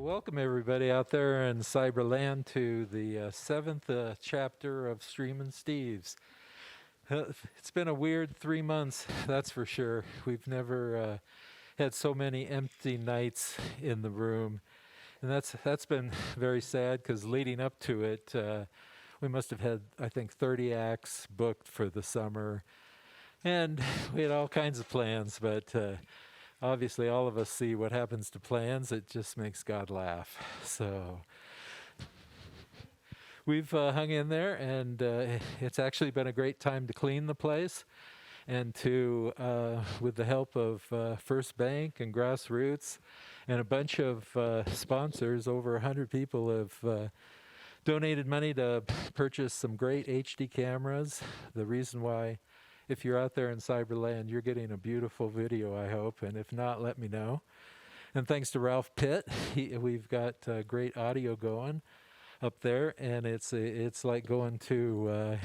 Welcome everybody out there in Cyberland to the seventh chapter of Streamin' Steve's. It's been a weird 3 months, that's for sure. We've never had so many empty nights in the room, and that's been very sad because leading up to it, we must have had, I think, 30 acts booked for the summer, and we had all kinds of plans, but obviously all of us see what happens to plans. It just makes God laugh. So we've hung in there, and it's actually been a great time to clean the place, and to, with the help of First Bank and GrassRoots and a bunch of sponsors, over 100 people have donated money to purchase some great HD cameras. The reason why, if you're out there in Cyberland, you're getting a beautiful video, I hope, and if not, let me know. And thanks to Ralph Pitt, we've got great audio going up there, and it's like going to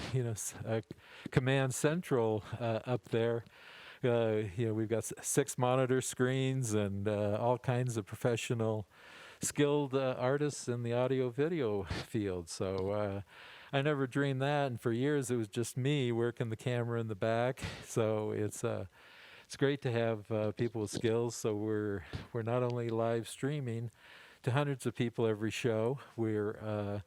Command Central up there. We've got 6 monitor screens and all kinds of professional, skilled artists in the audio video field. So I never dreamed that, and for years it was just me working the camera in the back. So it's great to have people with skills. So we're not only live streaming to hundreds of people every show, we're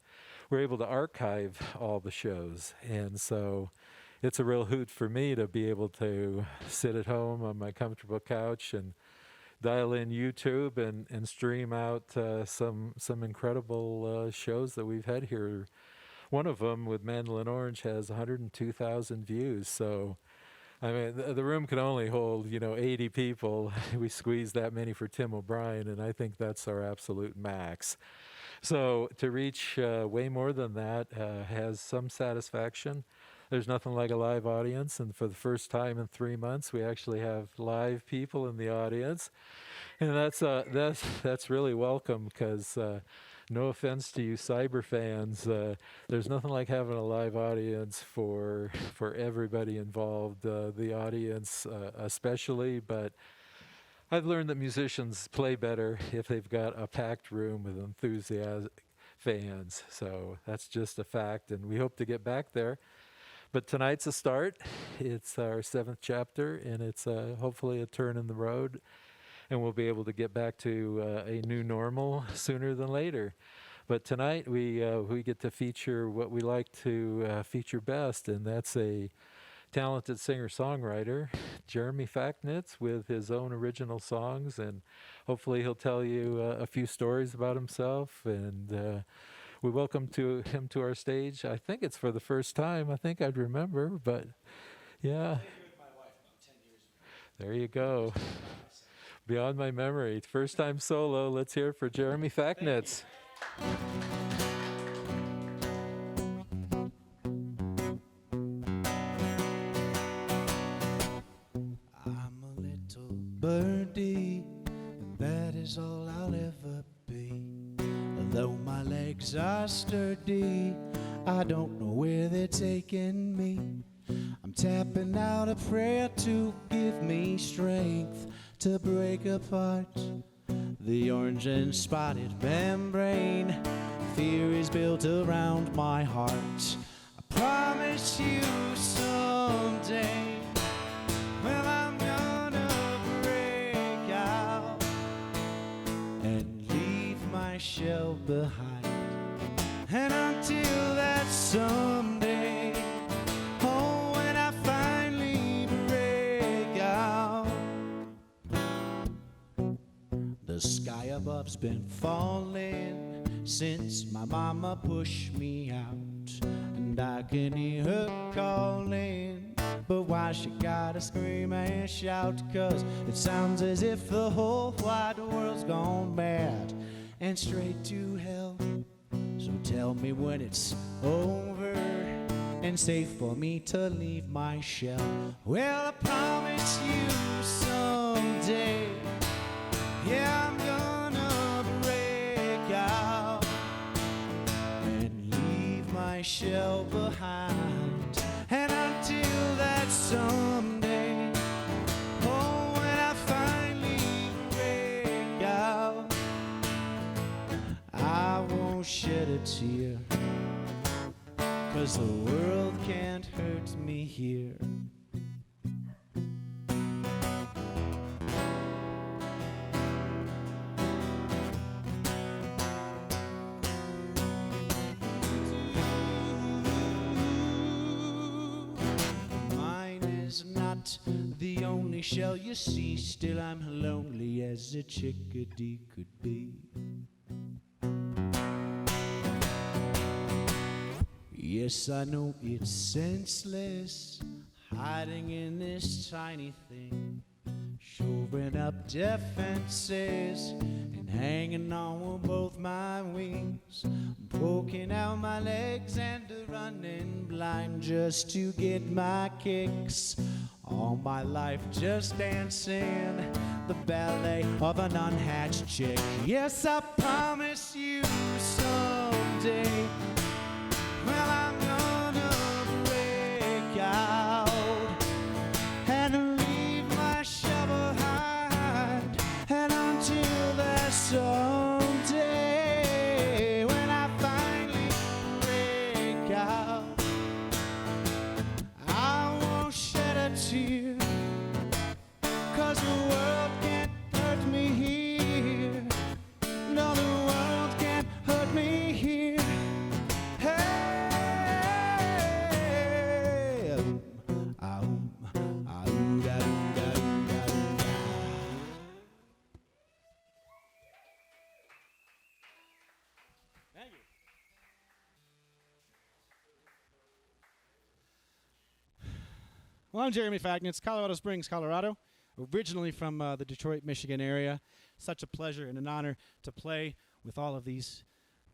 able to archive all the shows, and so it's a real hoot for me to be able to sit at home on my comfortable couch and dial in YouTube and stream out some incredible shows that we've had here. One of them with Mandolin Orange has 102,000 views. So, I mean, the room can only hold, 80 people. We squeezed that many for Tim O'Brien, and I think that's our absolute max. So to reach way more than that has some satisfaction. There's nothing like a live audience, and for the first time in 3 months, we actually have live people in the audience, and that's really welcome because. No offense to you cyber fans, there's nothing like having a live audience for everybody involved, the audience especially, but I've learned that musicians play better if they've got a packed room with enthusiastic fans. So that's just a fact, and we hope to get back there. But tonight's a start. It's our 7th chapter, and it's hopefully a turn in the road, and we'll be able to get back to a new normal sooner than later. But tonight we get to feature what we like to feature best, and that's a talented singer-songwriter, Jeremy Facknitz, with his own original songs, and hopefully he'll tell you a few stories about himself, and we welcome him to our stage. I think it's for the first time. I think I'd remember, but yeah. There you go. Beyond my memory. First time solo. Let's hear it for Jeremy Facknitz. I'm a little birdie, and that is all I'll ever be. Though my legs are sturdy, I don't know where they're taking me. I'm tapping out a prayer to give me strength to break apart the orange and spotted membrane fear is built around my heart. I promise you someday, well, I'm gonna break out and leave my shell behind. And until that someday, oh, when I finally break out, the sky above's been falling since my mama pushed me out, and I can hear her calling, but why she gotta scream and shout? 'Cause it sounds as if the whole wide world's gone mad and straight to hell. So tell me when it's over and safe for me to leave my shell. Well, I promise you someday, yeah, I'm gonna break out and leave my shell behind. And until that someday, oh, when I finally break out, won't shed a tear, 'cause the world can't hurt me here. Not the only shell you see, still I'm lonely as a chickadee could be. Yes, I know it's senseless, hiding in this tiny thing, shoring up defenses and hanging on with both my wings, poking out my legs and running blind just to get my kicks. All my life just dancing the ballet of an unhatched chick. Yes, I promise you someday, well, I'm gonna break out and leave my shell behind. And until that someday, when I finally break out, I won't shed a tear, 'cause the world can't hurt me here. No, the world can't hurt me here. Well, I'm Jeremy Facknitz, Colorado Springs, Colorado, originally from the Detroit, Michigan area. Such a pleasure and an honor to play with all of these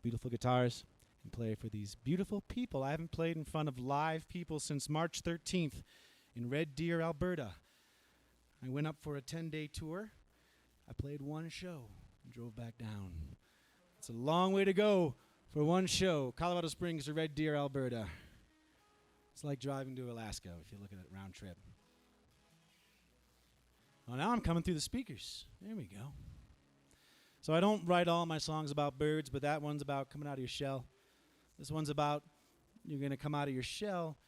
beautiful guitars and play for these beautiful people. I haven't played in front of live people since March 13th in Red Deer, Alberta. I went up for a 10-day tour. I played one show and drove back down. It's a long way to go for one show, Colorado Springs to Red Deer, Alberta. It's like driving to Alaska if you look at it round trip. Well, now I'm coming through the speakers. There we go. So I don't write all my songs about birds, but that one's about coming out of your shell. This one's about you're going to come out of your shell.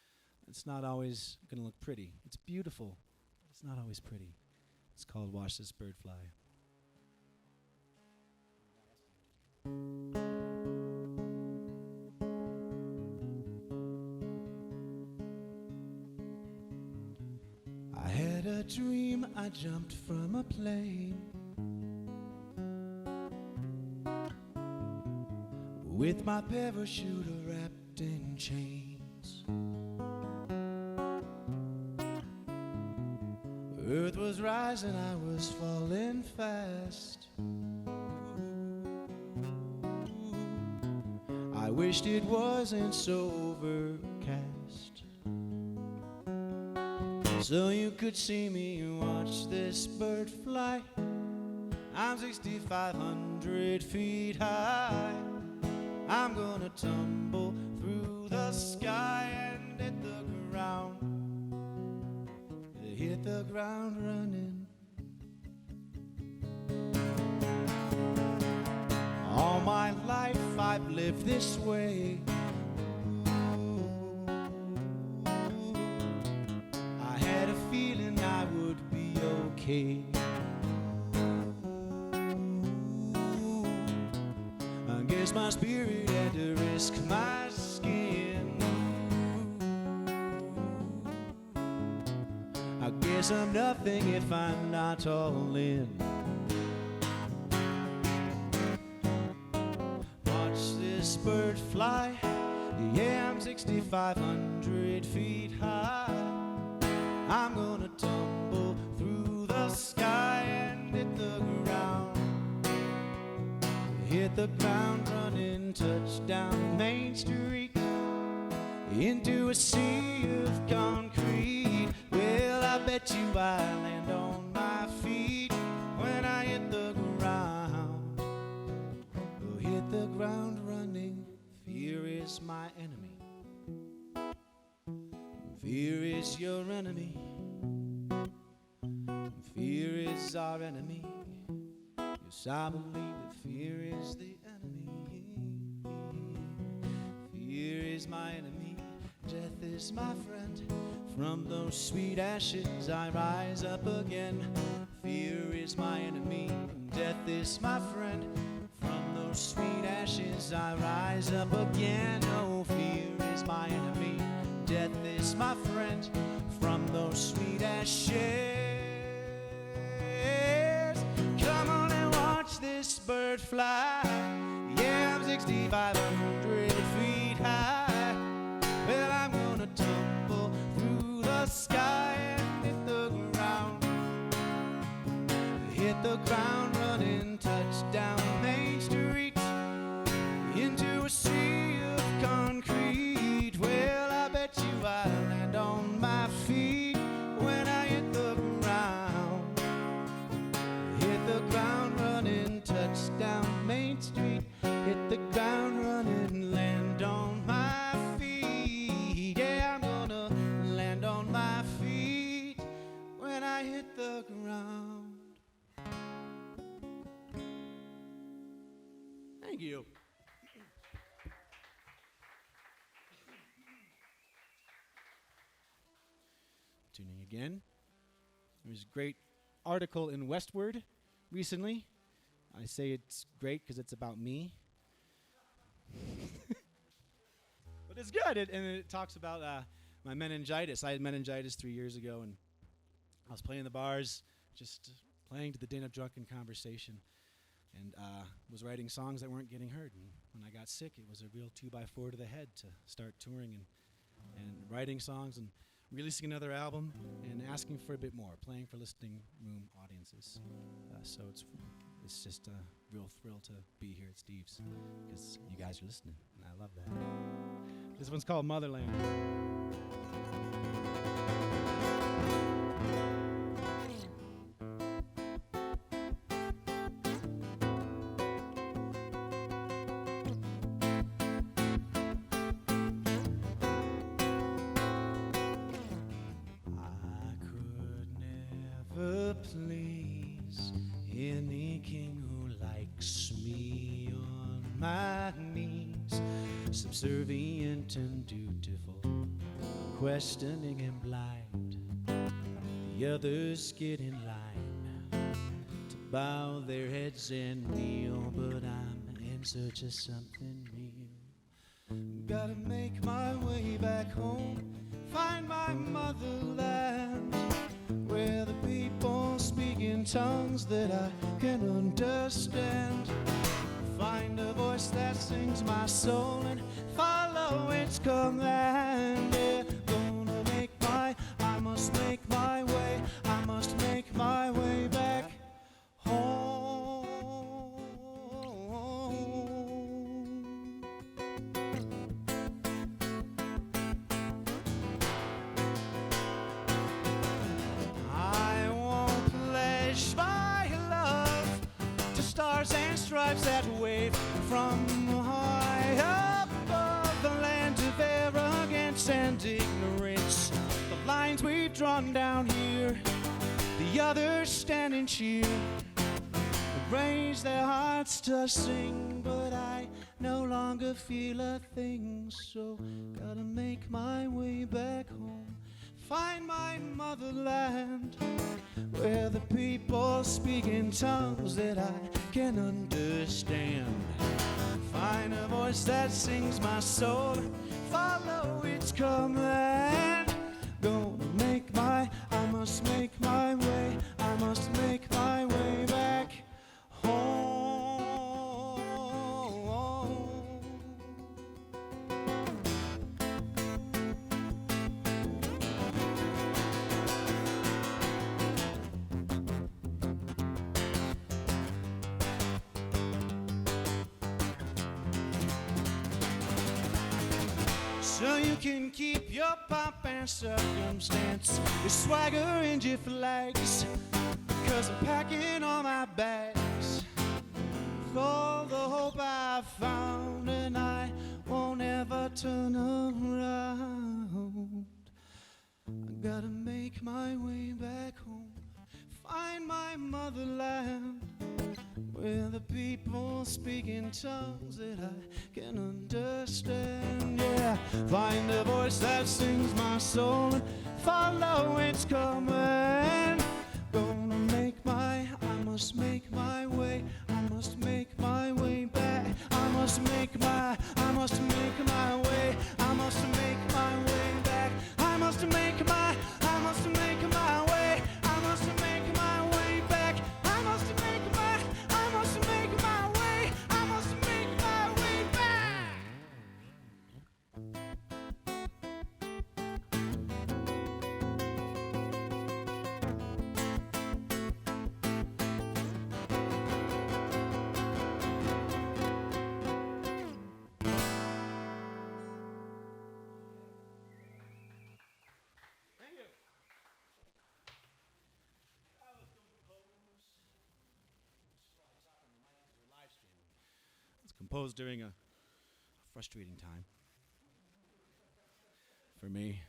It's not always going to look pretty. It's beautiful, but it's not always pretty. It's called Watch This Bird Fly. I had a dream, I jumped from a plane with my parachute wrapped in chains. Earth was rising, I was falling fast. I wished it wasn't so overcast, so you could see me watch this bird fly. I'm 6,500 feet high. I'm gonna tumble through the sky and hit the ground. Hit the ground running. All my life I've lived this way. I had a feeling I would be okay. I guess my spirit had to risk my skin. I guess I'm nothing if I'm not all in. Watch this bird fly. Yeah, I'm 6,500 feet high. I'm gonna tumble through the sky and hit the ground. Hit the ground running, touchdown Main Street, into a sea of concrete. Well, I bet you I land on my feet when I hit the ground. Oh, hit the ground running. Fear is my enemy. Fear is your enemy. Fear is our enemy. Yes, I believe that fear is the enemy. is my enemy, death is my friend. From those sweet ashes I rise up again. Fear is my enemy, death is my friend. From those sweet ashes I rise up again. Oh, fear is my enemy, death is my friend. From those sweet ashes, come on and watch this bird fly. Yeah, I'm 6,500 feet high. Well, I'm gonna tumble through the sky and hit the ground. Hit the ground running, touchdown Main Street, into a sea of concrete. Well, I bet you I'll land on my feet when I hit the ground. Hit the ground running, touchdown Main Street. Hit the ground running, land on my feet. Yeah, I'm gonna land on my feet when I hit the ground. Thank you. Tuning again. There was a great article in Westward recently. I say it's great because it's about me. But it's good, and it talks about my meningitis. I had meningitis 3 years ago, and I was playing the bars, just playing to the din of drunken conversation, and was writing songs that weren't getting heard. And when I got sick, it was a real 2x4 to the head to start touring and writing songs and releasing another album and asking for a bit more, playing for listening room audiences. So it's just a real thrill to be here at Steve's because you guys are listening, and I love that. This one's called Motherland. I could never please any king who likes me on my knees, subservient and dutiful, questioning and blind. The others get in line to bow their heads and kneel, but I'm in search of something real. Gotta make my way back home, find my motherland, where the people speak in tongues that I can understand. Find a voice that sings my soul and follow its command. Yeah, I must make my way, I must make my way back home. I won't pledge my love to stars and stripes that wave from high above the land of arrogance and ignorance. The lines we've drawn down here, the others stand and cheer, raise their hearts to sing, but I no longer feel a thing. So gotta make my way back home, find my motherland, where the people speak in tongues that I can understand. Find a voice that sings my soul, follow its command. I must make my way, I must make my way back home. So you can keep your pomp and circumstance, your swagger and your flags, 'cause I'm packing all my bags with all the hope I found, and I won't ever turn around. I gotta make my way back home, find my motherland, where the people people speak in tongues that I can understand. Yeah, find a voice that sings my soul and follow its command. Gonna make my, I must make my way, I must make my way back. I must make my, I must make my way, I must make my way back. I must make my, I must make my way, I must make my way back. I must make my, I must make my way, I must make my way back. It's composed during a frustrating time for me.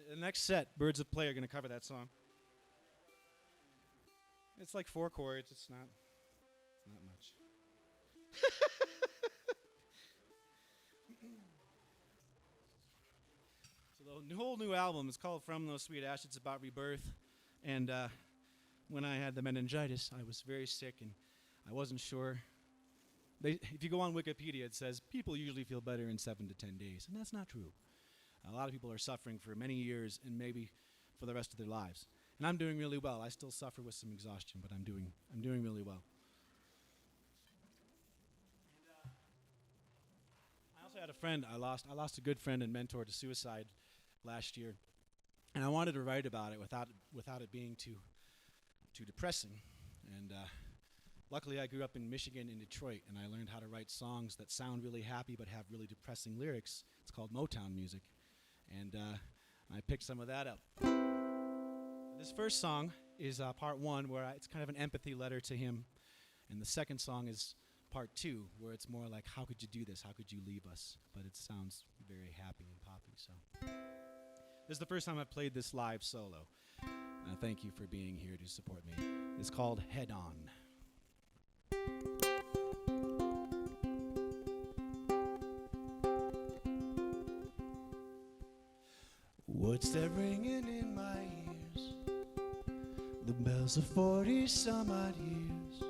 The next set, Birds of Play, are going to cover that song. It's like 4 chords. It's not much. So the whole new album is called From Those Sweet Ashes. It's about rebirth. And when I had the meningitis, I was very sick and I wasn't sure. If you go on Wikipedia, it says people usually feel better in 7 to 10 days. And that's not true. A lot of people are suffering for many years and maybe for the rest of their lives. And I'm doing really well. I still suffer with some exhaustion, but I'm doing really well. I also had a friend I lost a good friend and mentor to suicide last year. And I wanted to write about it without it being too depressing. And luckily I grew up in Michigan, in Detroit, and I learned how to write songs that sound really happy but have really depressing lyrics. It's called Motown music. And I picked some of that up. This first song is part 1, where it's kind of an empathy letter to him. And the second song is part 2, where it's more like, how could you do this? How could you leave us? But it sounds very happy and poppy. So this is the first time I've played this live solo. Thank you for being here to support me. It's called Head On. What's that ringing in my ears? The bells of 40 some odd years.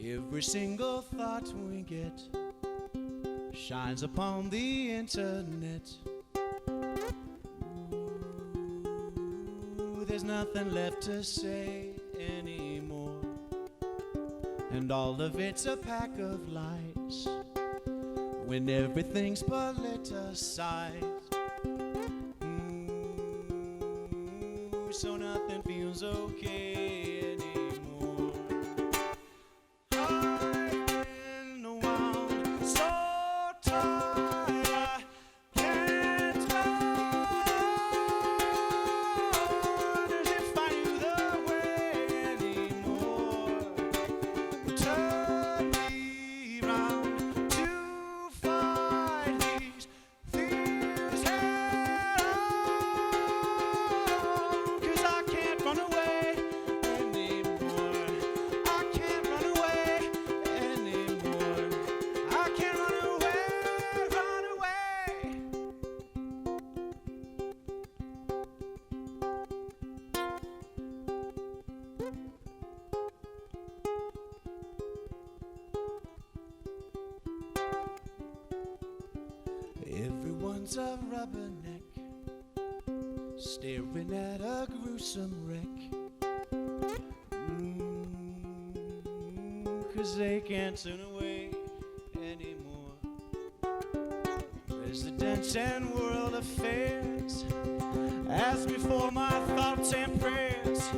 Every single thought we get shines upon the internet. There's nothing left to say anymore. And all of it's a pack of lies when everything's politicized. So nothing feels okay anymore. I've been around so tired I can't go on as if I knew the way anymore. Turn me round to fight these fears head on, 'cause I can't run away anymore. I can't run away anymore. I can't run away, run away. Everyone's a rubberneck, staring at a gruesome wreck. 'Cause they can't turn away anymore. Presidents and world affairs ask me for my thoughts and prayers.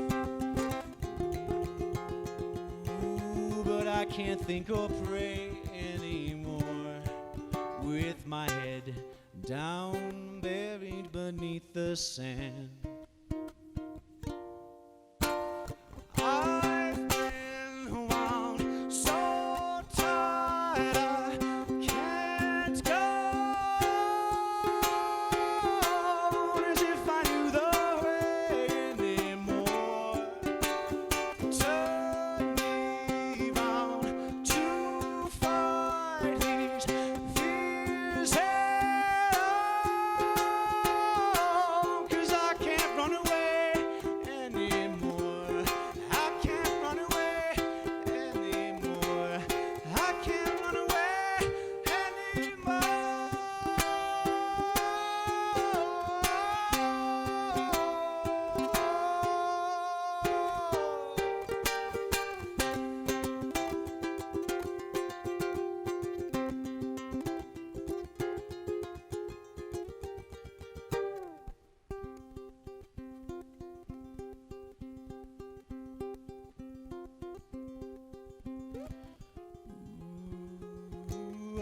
But I can't think or pray anymore with my head down, buried beneath the sand. I've been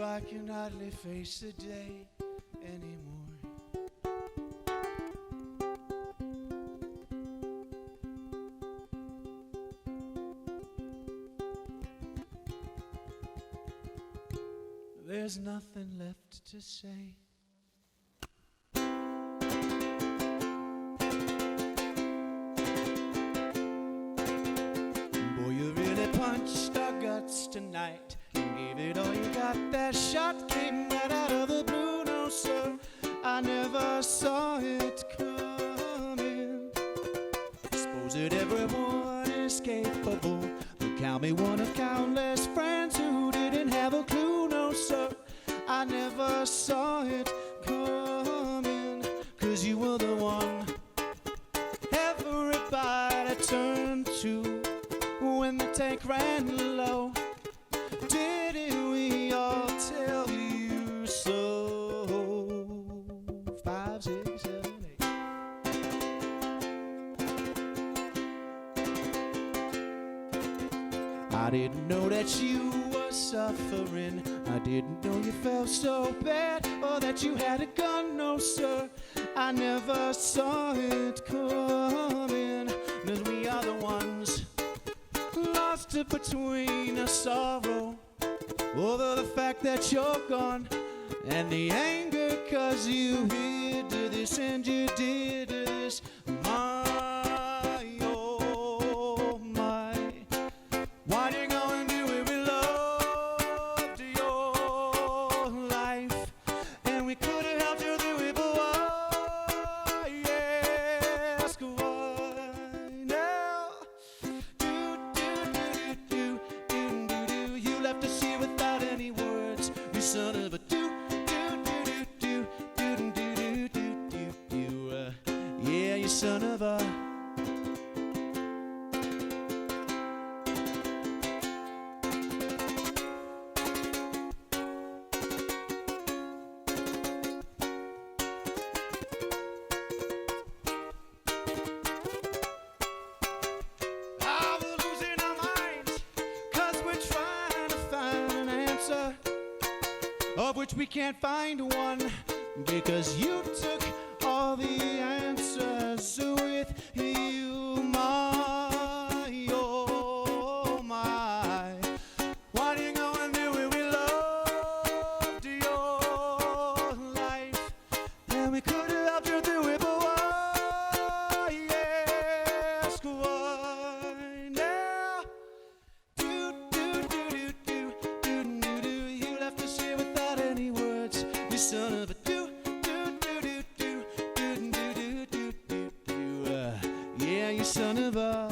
I can hardly face the day anymore. There's nothing left to say. Boy, you really punched our guts tonight and gave it all you got. That shot came right out of the blue. No, sir, I never saw it coming. Suppose that everyone is capable, but count me one of countless friends who didn't have a clue. No, sir, I never saw it coming. 'Cause you were the one everybody turned to when the tank ran low. Didn't we all tell you so? 5, 6, 7, 8. I didn't know that you were suffering. I didn't know you felt so bad, or that you had a gun. No, sir, I never saw it coming. 'Cause we are the ones lost between a sorrow over the fact that you're gone, and the anger 'cause you hid this and you did this. My, oh my, why do you go and do it? We loved your life, and we could have helped you through it, but why? Yes, why now? You left us here without any words. You son of a yeah, you son of a. Ah, we're losing our minds, 'cause we're trying to find an answer, of which we can't find one, because you took all the answers with you. My, oh my, why do you go and do it? We loved your life, and we could have helped you through it, but why? Yes, why now? You left us here without any words. You son of a yeah, you son of a.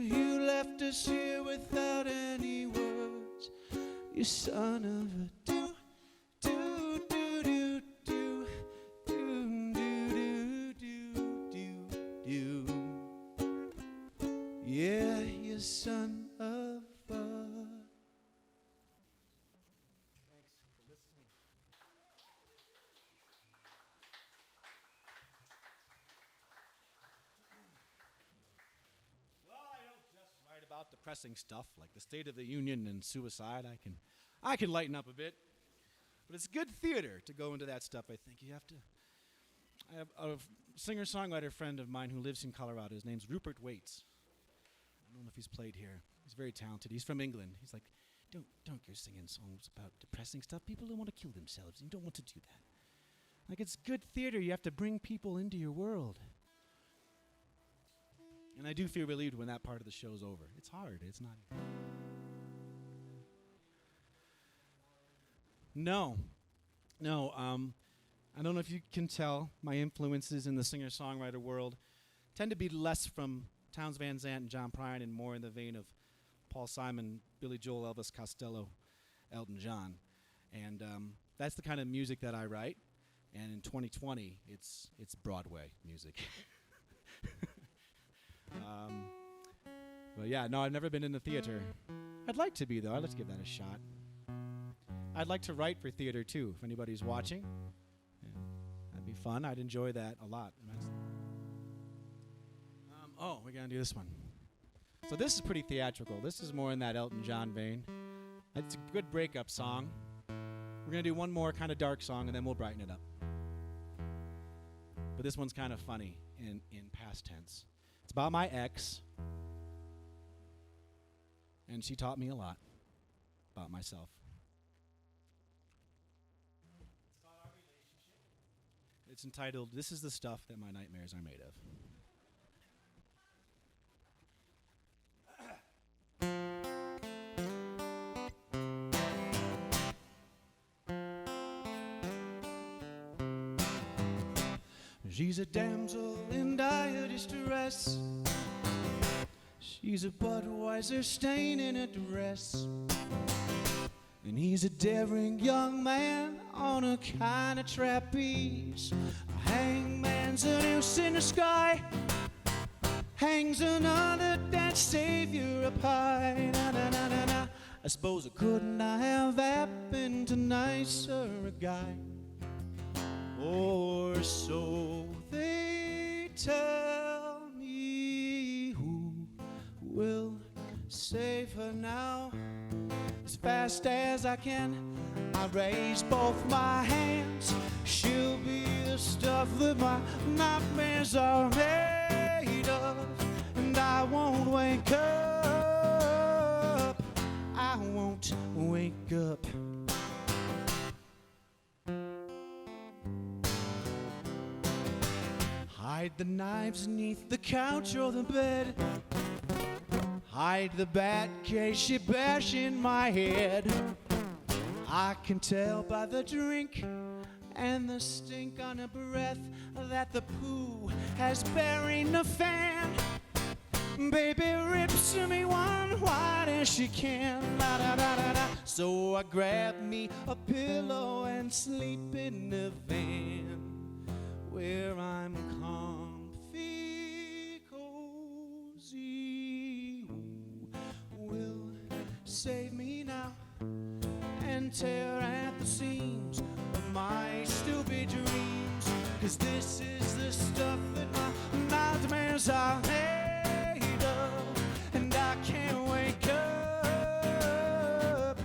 You left us here without any words. You son of a do do do do do do do do do do. Yeah, you son of a. Well, I don't just write about depressing stuff like the State of the Union and suicide. I can lighten up a bit, but it's good theater to go into that stuff. I think you have to. I have a singer-songwriter friend of mine who lives in Colorado. His name's Rupert Waits. I don't know if he's played here. He's very talented. He's from England. He's like, don't go singing songs about depressing stuff. People don't want to kill themselves. You don't want to do that. Like, it's good theater. You have to bring people into your world. And I do feel relieved when that part of the show's over. It's hard. It's not. No. I don't know if you can tell, my influences in the singer-songwriter world tend to be less from Townes Van Zandt and John Prine and more in the vein of Paul Simon, Billy Joel, Elvis Costello, Elton John. And that's the kind of music that I write. And in 2020, it's Broadway music. But yeah, no, I've never been in the theater. I'd like to be, though. I'd like to give that a shot. I'd like to write for theater, too, if anybody's watching. Yeah, that'd be fun. I'd enjoy that a lot. We're going to do this one. So this is pretty theatrical. This is more in that Elton John vein. It's a good breakup song. We're going to do one more kind of dark song, and then we'll brighten it up. But this one's kind of funny in past tense. It's about my ex, and she taught me a lot about myself. It's about our relationship. It's entitled, "This is the Stuff That My Nightmares Are Made of." She's a damsel in dire distress. She's a Budweiser stain in a dress. And he's a daring young man on a kind of trapeze. A hangman's a noose in the sky. Hangs another dead savior up high. Na, na, na, na, na. I suppose it couldn't have happened to nicer a guy. Or so they tell me. Who will save her now? As fast as I can, I raise both my hands. She'll be the stuff that my nightmares are made of. And I won't wake up. I won't wake up. Hide the knives beneath the couch or the bed. Hide the bat case she bash in my head. I can tell by the drink and the stink on her breath that the poo has buried the fan. Baby rips me one wide as she can. Da, da, da, da, da. So I grab me a pillow and sleep in the van where I'm comfy, cozy. Will save me now and tear at the seams of my stupid dreams. 'Cause this is the stuff that my nightmares are made of. And I can't wake up.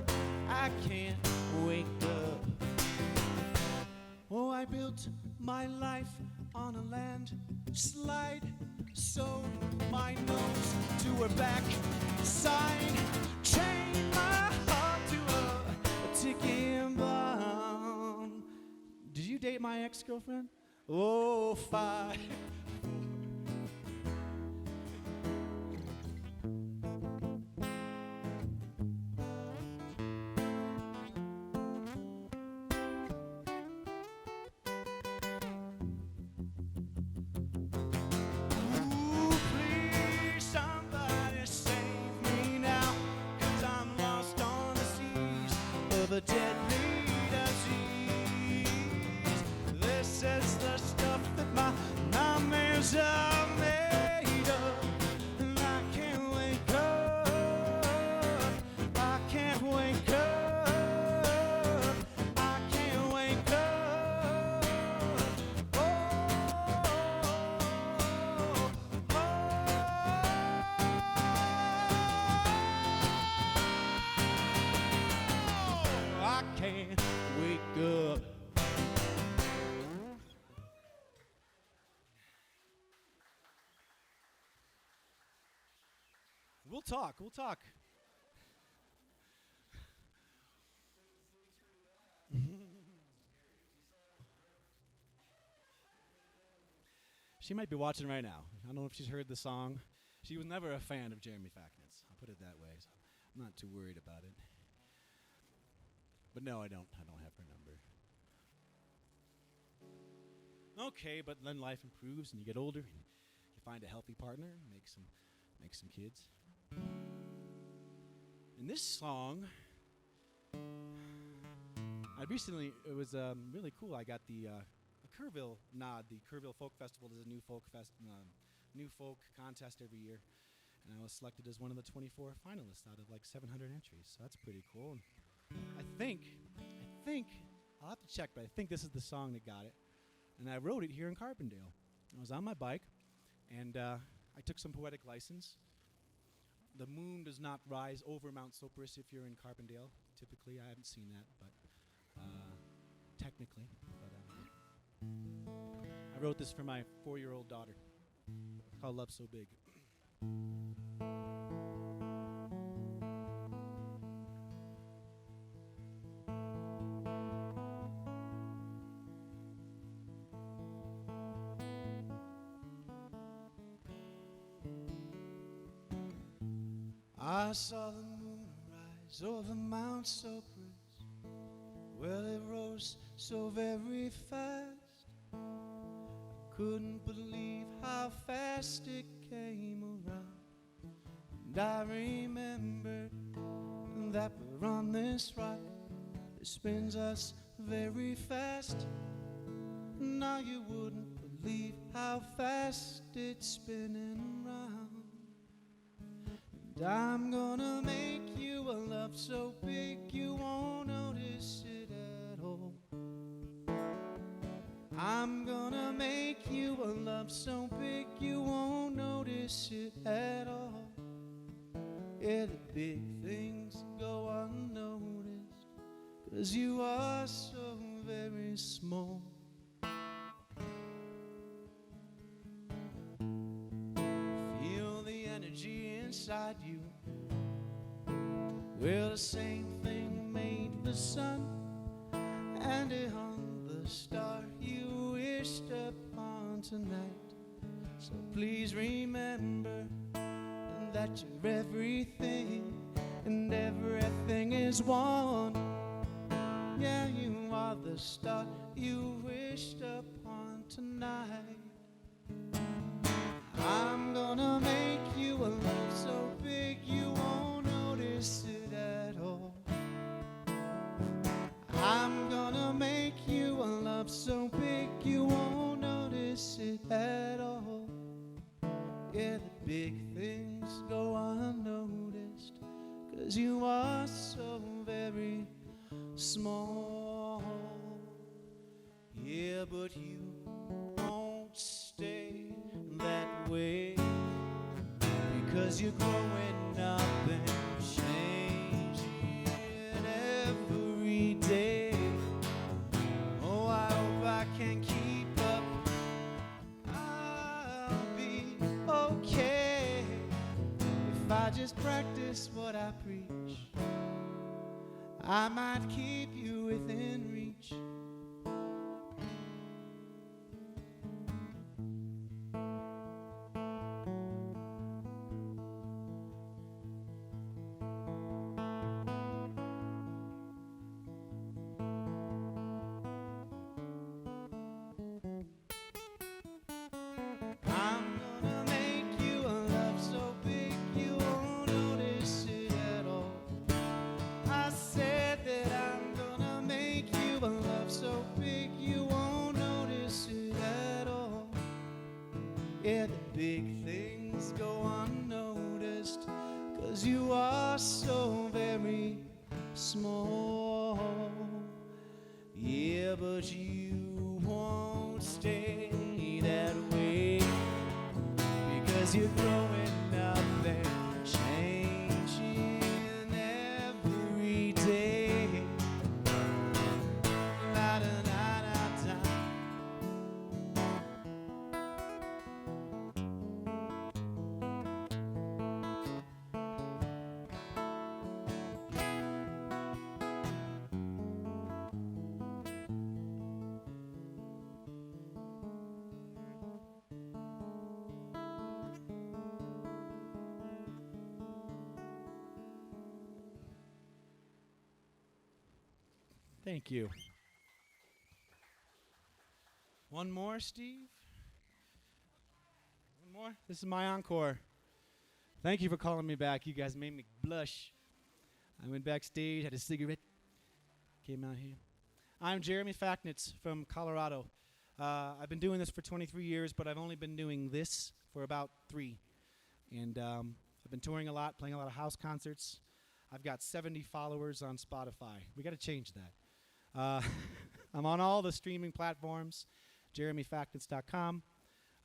I can't wake up. Oh, I built my life on a landslide. Sewed my nose to her back side. Chained my heart to a ticking bomb. Did you date my ex-girlfriend? Oh, 5. A deadly disease. This is the stuff that my nightmares are made of. And I can't wake up. I can't wake up. I can't wake up. Oh, oh, I can't wake up. We'll talk. She might be watching right now. I don't know if she's heard the song. She was never a fan of Jeremy Facknitz. I'll put it that way. So I'm not too worried about it. But no, I don't have her number. Okay, but then life improves and you get older and you find a healthy partner, make some kids. In this song, I recently, it was really cool. I got the Kerrville nod. The Kerrville Folk Festival is a new new folk contest every year, and I was selected as one of the 24 finalists out of like 700 entries. So that's pretty cool. And I think, I'll have to check, but I think this is the song that got it. And I wrote it here in Carbondale. I was on my bike, and I took some poetic license. The moon does not rise over Mount Sopris if you're in Carbondale. Typically, I haven't seen that, but technically. But I wrote this for my 4-year-old daughter. It's called Love So Big. I saw the moon rise over Mount Sopris. Well, it rose so very fast. I couldn't believe how fast it came around. And I remembered that we're on this ride that spins us very fast. Now you wouldn't believe how fast it's spinning around. And I'm gonna make you a love so big you won't notice it at all. I'm gonna make you a love so big you won't notice it at all. Yeah, the big things go unnoticed, 'cause you are so very small. Feel the energy inside you. Well, the same thing made the sun, and it hung the star you wished upon tonight. So please remember that you're everything, and everything is one. Yeah, you are the star you wished upon tonight. I'm gonna make you a love so big you won't notice it at all. I'm gonna make you a love so big you won't notice it at all. Yeah, the big things go unnoticed, 'cause you are so very small. Yeah, but you won't stay that way, because you're growing up and changing every day. Oh, I hope I can keep up. I'll be okay if I just practice what I preach. I might keep you within reach. I'm gonna make you a love so big you won't notice it at all. I said that I'm gonna make you a love so big you won't notice it at all. Yeah, the big things go unnoticed, 'cause you are so very small. Yeah, but you won't stay that way, because you're growing up and changing every day. La da da da da. Thank you. One more, Steve? One more? This is my encore. Thank you for calling me back. You guys made me blush. I went backstage, had a cigarette, came out here. I'm Jeremy Facknitz from Colorado. I've been doing this for 23 years, but I've only been doing this for about 3. And I've been touring a lot, playing a lot of house concerts. I've got 70 followers on Spotify. We got to change that. I'm on all the streaming platforms, jeremyfacknitz.com.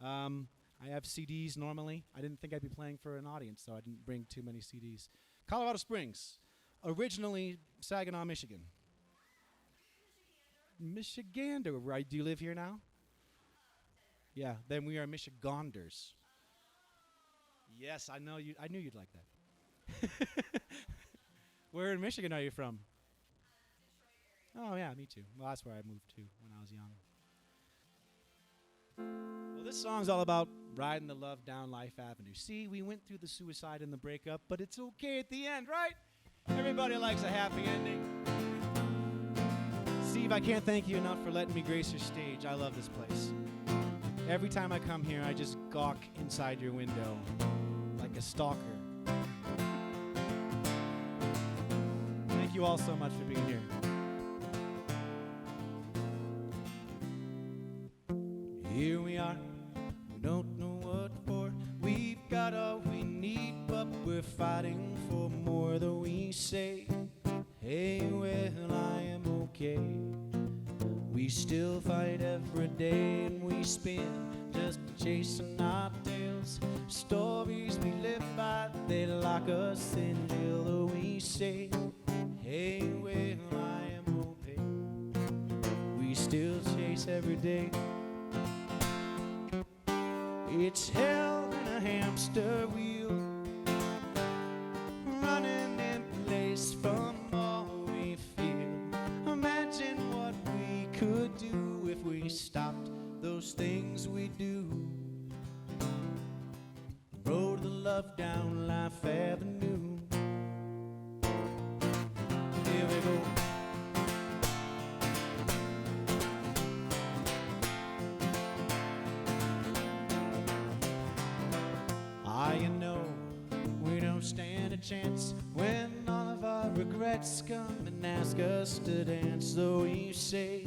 I have CDs normally. I didn't think I'd be playing for an audience, so I didn't bring too many CDs. Colorado Springs, originally Saginaw, Michigan. Michigander, right? Do you live here now? Yeah, then we are Michiganders. Yes, I know you. I knew you'd like that. Where in Michigan are you from? Oh yeah, me too. Well, that's where I moved to when I was young. Well, this song's all about riding the love down Life Avenue. See, we went through the suicide and the breakup, but it's okay at the end, right? Everybody likes a happy ending. Steve, I can't thank you enough for letting me grace your stage. I love this place. Every time I come here, I just gawk inside your window like a stalker. Thank you all so much for being here. Here we are, we don't know what for. We've got all we need, but we're fighting for more than we say. Hey, well, I am okay. We still fight every day and we spin just chasing our tails. Stories we live by, they lock us in jail, though we say, hey, well, I am okay. We still chase every day. It's hell in a hamster wheel, running in place from all we feel. Imagine what we could do if we stopped those things we do. Rode the love down Life Avenue. Here we go. You know, we don't stand a chance when all of our regrets come and ask us to dance. Though you say,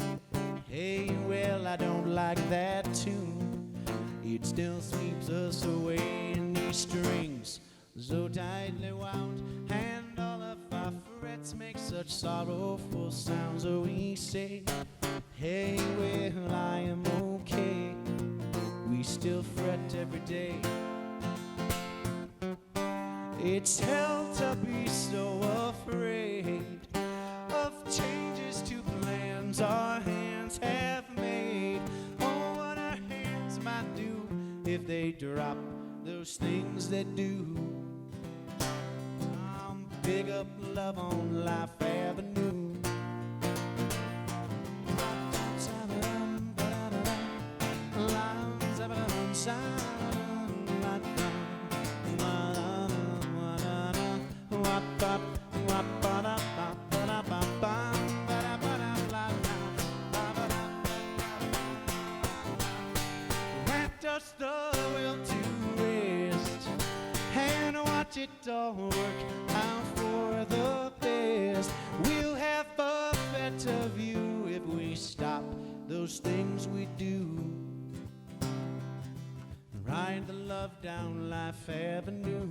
hey, well, I don't like that tune, it still sweeps us away in these strings so tightly wound, and all of our frets make such sorrowful sounds. So we say, hey, well, I am okay. We still fret every day. It's hell to be so afraid of changes to plans our hands have made. Oh, what our hands might do if they drop those things that do. Big up love on Life Avenue. Grant us the will to rest and watch it all work out for the best. We'll have a better view if we stop those things we do. Ride the love down Life Avenue.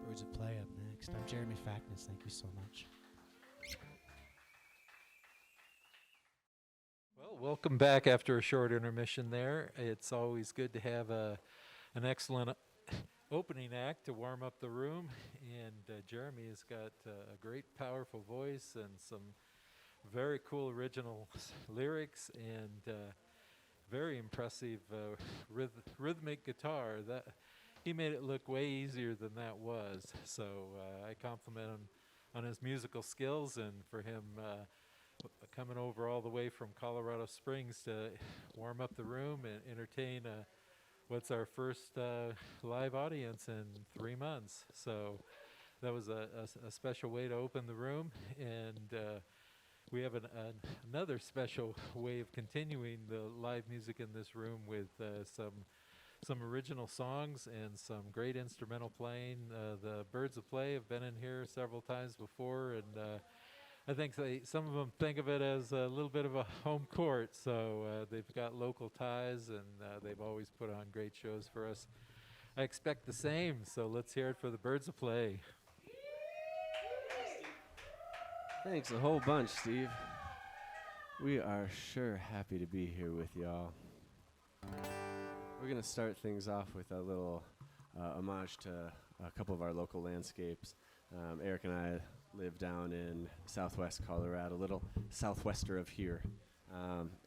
Birds of Play up next. I'm Jeremy Facknitz. Thank you so much. Well, welcome back after a short intermission there. It's always good to have an excellent opening act to warm up the room. And Jeremy has got a great, powerful voice and some very cool original lyrics and very impressive rhythmic guitar. That he made it look way easier than that was. So I compliment him on his musical skills and for him coming over all the way from Colorado Springs to warm up the room and entertain what's our first live audience in 3 months. So that was a special way to open the room, and we have another special way of continuing the live music in this room with some original songs and some great instrumental playing. The Birds of Play have been in here several times before, and I think some of them think of it as a little bit of a home court. So they've got local ties, and they've always put on great shows for us. I expect the same, so let's hear it for the Birds of Play. Thanks a whole bunch, Steve. We are sure happy to be here with y'all. We're going to start things off with a little homage to a couple of our local landscapes. Eric and I live down in southwest Colorado, a little southwester of here,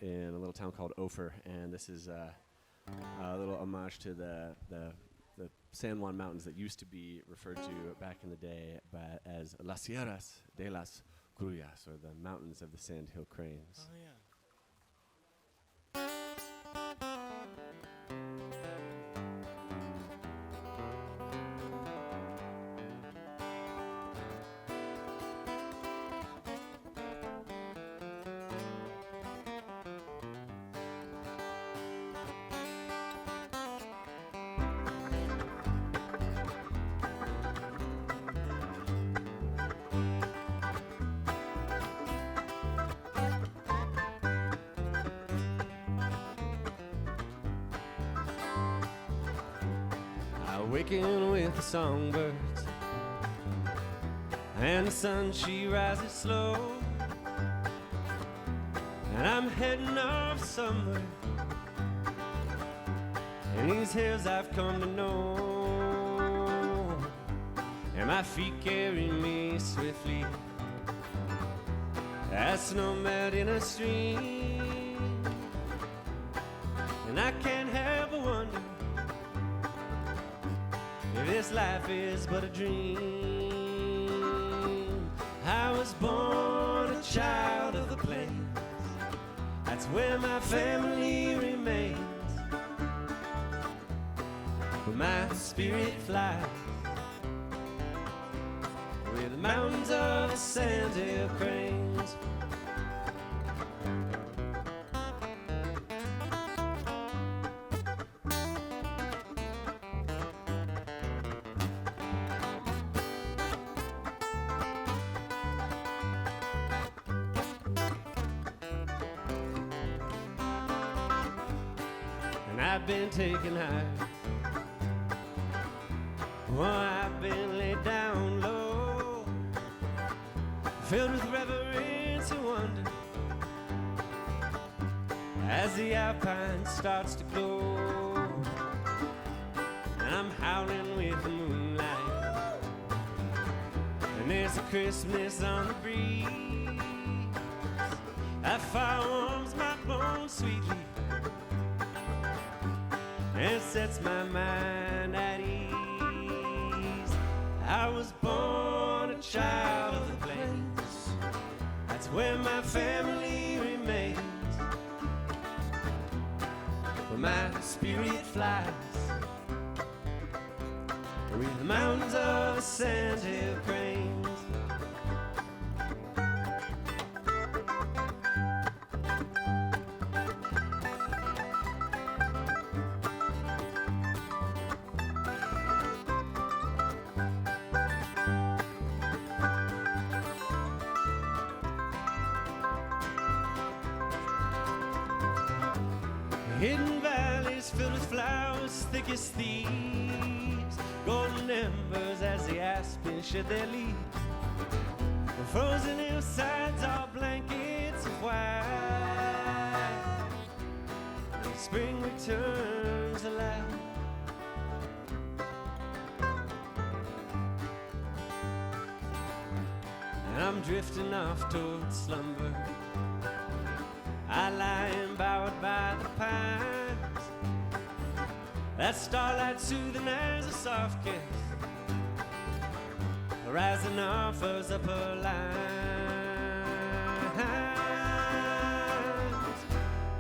in a little town called Ophir. And this is a little homage to the San Juan Mountains that used to be referred to back in the day as Las Sierras de las Grullas, or the Mountains of the Sandhill Cranes. Oh, yeah. Waking with the songbirds, and the sun, she rises slow, and I'm heading off somewhere in these hills I've come to know, and my feet carry me swiftly as snow melt in a stream, and I can't help but wonder if this life is but a dream. I was born a child of the plains, that's where my family remains, where my spirit flies, where the mountains of the Sandhill Cranes. I've been taken high, oh, I've been laid down low, filled with reverence and wonder, as the alpine starts to glow, and I'm howling with the moonlight, and there's a crispness on the breeze that fire warms my bones sweetly, and sets my mind at ease. I was born a child of the plains, that's where my family remains, where my spirit flies, with the mountains of the Sandhill Cranes. Hidden valleys filled with flowers, thick as thieves, golden embers as the aspens shed their leaves, the frozen hillsides are blankets of white, and spring returns alive. And I'm drifting off towards slumber, I lie embowered by the pines, that starlight soothing as a soft kiss, rising off us upper lines.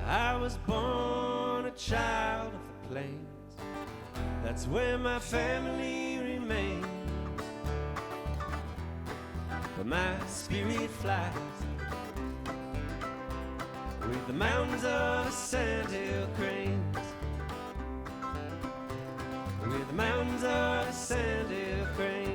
I was born a child of the plains, That's where my family remains. But my spirit flies with the mountains of the sandhill cranes. With the mountains of the sandhill cranes.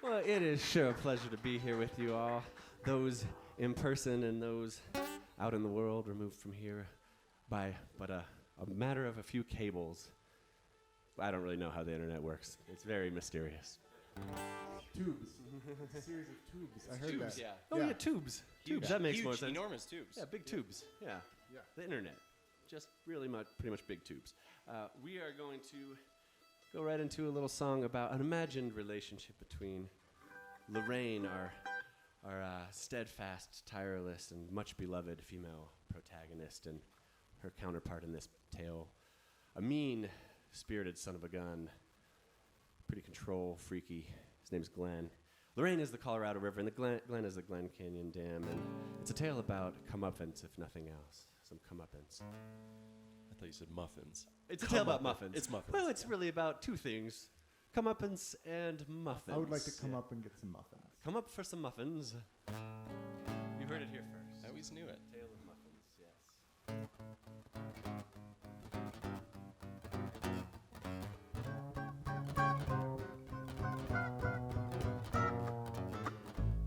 Well, it is sure a pleasure to be here with you all, those in person and those out in the world, removed from here by but a matter of a few cables. I don't really know how the internet works. It's very mysterious. Tubes. A series of tubes. I heard Tubes, that. yeah. Oh, Yeah. yeah, tubes. Huge, Tubes, that makes huge, more sense. enormous tubes. Yeah, big tubes. Yeah. Yeah. The internet. Just really pretty much big tubes. We are going to go right into a little song about an imagined relationship between Lorraine, our steadfast, tireless, and much beloved female protagonist, and her counterpart in this tale, a mean-spirited son of a gun, pretty control freaky. His name's Glen. Lorraine is the Colorado River, and the Glen is the Glen Canyon Dam, and it's a tale about comeuppance, if nothing else. Some comeuppance. I thought you said muffins. It's a tale about muffins. It's muffins. Well, it's really about two things: comeuppance and muffins. I would like to come up and get some muffins. Come up for some muffins. You heard it here first. I always knew it. Tale of muffins, yes.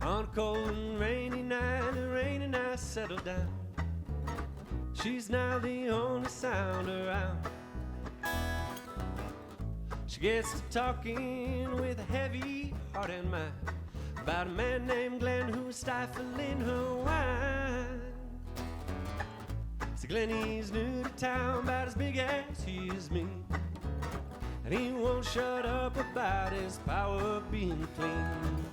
On a cold and rainy night, the rainy night settled down. She's now the only sound around. She gets to talking with a heavy heart and mind about a man named Glen who's stifling her wine. So Glen, he's new to town, about as big as he is me, and he won't shut up about his power being clean.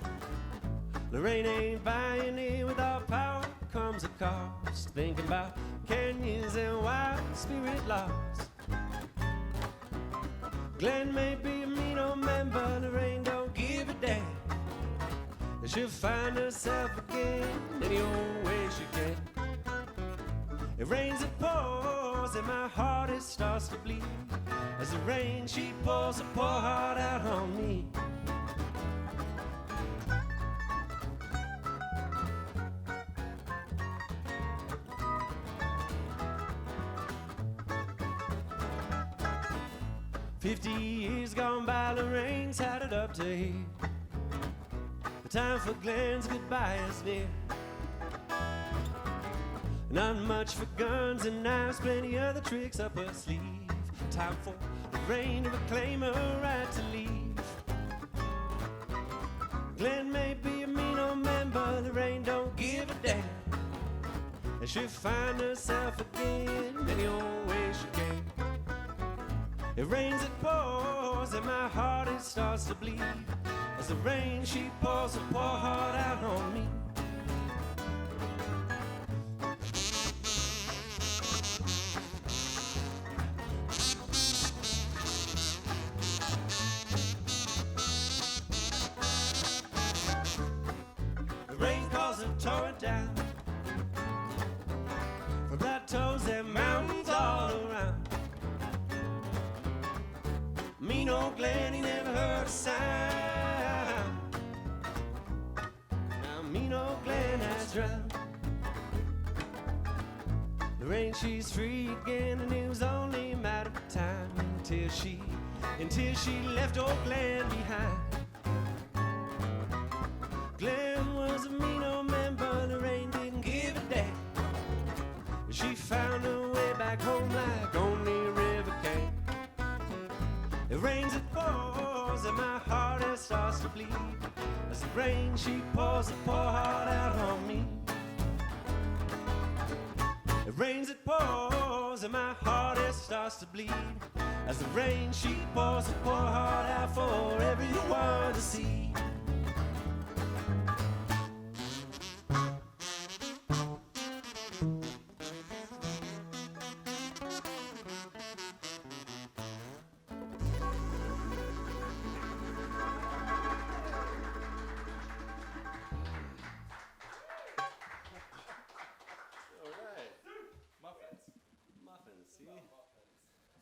Lorraine ain't buying it, with all power comes a cost. Thinking about canyons and wild spirit lost. Glen may be a mean old man, but Lorraine don't give a damn. And she'll find herself again any old way she can. It rains, it pours, and my heart it starts to bleed. As the rain, she pours her poor heart out on me. "50 years gone by, Lorraine's had it up to here. The time for Glen's goodbye is near. Not much for guns and knives, plenty other tricks up her sleeve. Time for Lorraine to reclaim her right to leave. Glen may be a mean old man, but Lorraine don't give a damn. And she'll find herself again any old way she can. It rains, it pours, and my heart it starts to bleed. As the rain, she pours her poor heart out on me. The rain calls a torrent down from plateaus and mountains all around. Mean old Glen, he never heard a sound. Now mean old Glen has drowned. Lorraine, she's free again, and it was only a matter of time until she left old Glen behind. Glen was a mean old man, but Lorraine didn't give a damn. She found her way back home like only a river can. It rains, it pours, and my heart it starts to bleed. As the rain, she pours her poor heart out on me. It rains, it pours, and my heart it starts to bleed. As the rain, she pours her poor heart out for everyone to see.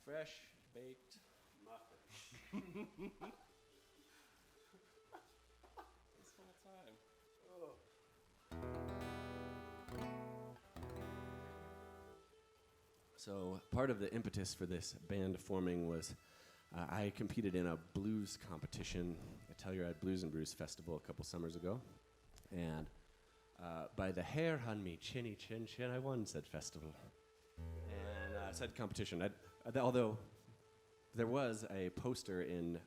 fresh baked muffins. This whole time. So part of the impetus for this band forming was I competed in a blues competition at Telluride Blues and Brews Festival a couple summers ago. And by the hair on me, chinny chin chin, I won said festival. And said competition. Although there was a poster in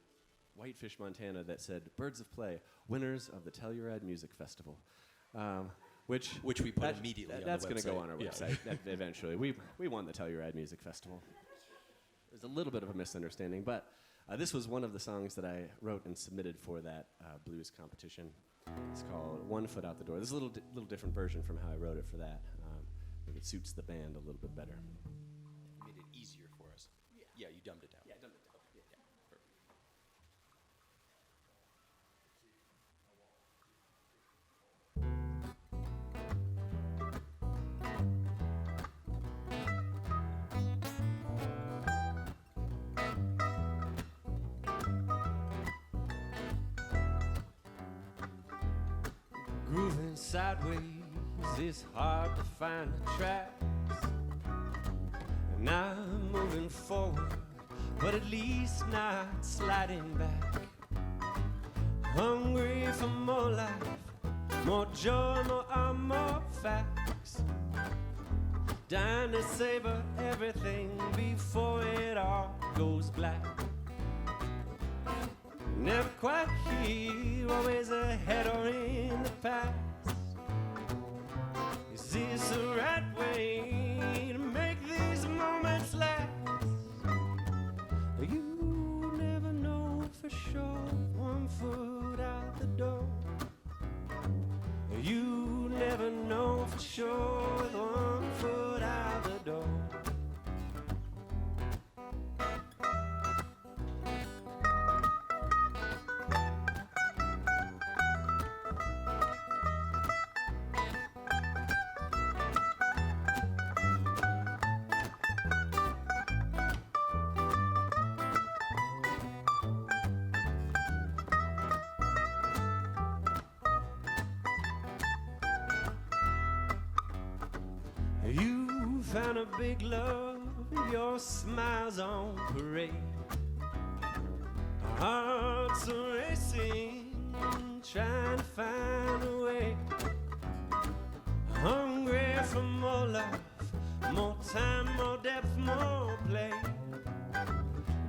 Whitefish, Montana that said, Birds of Play, winners of the Telluride Music Festival. Which we put immediately on the website. That's going to go on our Yeah. website eventually. We won the Telluride Music Festival. There's a little bit of a misunderstanding, but this was one of the songs that I wrote and submitted for that blues competition. It's called One Foot Out the Door. This is a little different version from how I wrote it for that. I think it suits the band a little bit better. Made it easier for us. Yeah, you dumbed it down. Yeah, I dumbed it down. Okay. Yeah, perfect. Grooving sideways is hard to find the tracks. And I'm moving forward, but at least not sliding back. Hungry for more life, more joy, more art, more facts. Dying to savor everything before it all goes black. Never quite here, always ahead or in the past. Is this the right way to make these moments last? You never know for sure, 1 foot out the door. You never know for sure, with 1 foot out the door. You found a big love, your smile's on parade. Our hearts are racing, trying to find a way. Hungry for more love, more time, more depth, more play.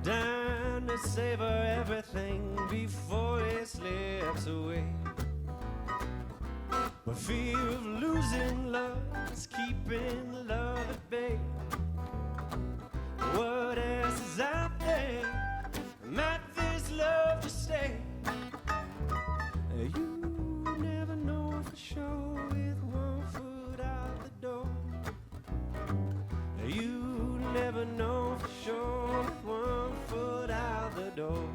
Dying to savor everything before it slips away. But fear of losing love is keeping love at bay. What else is out there? Might this love just stay? You never know for sure with 1 foot out the door. You never know for sure with 1 foot out the door.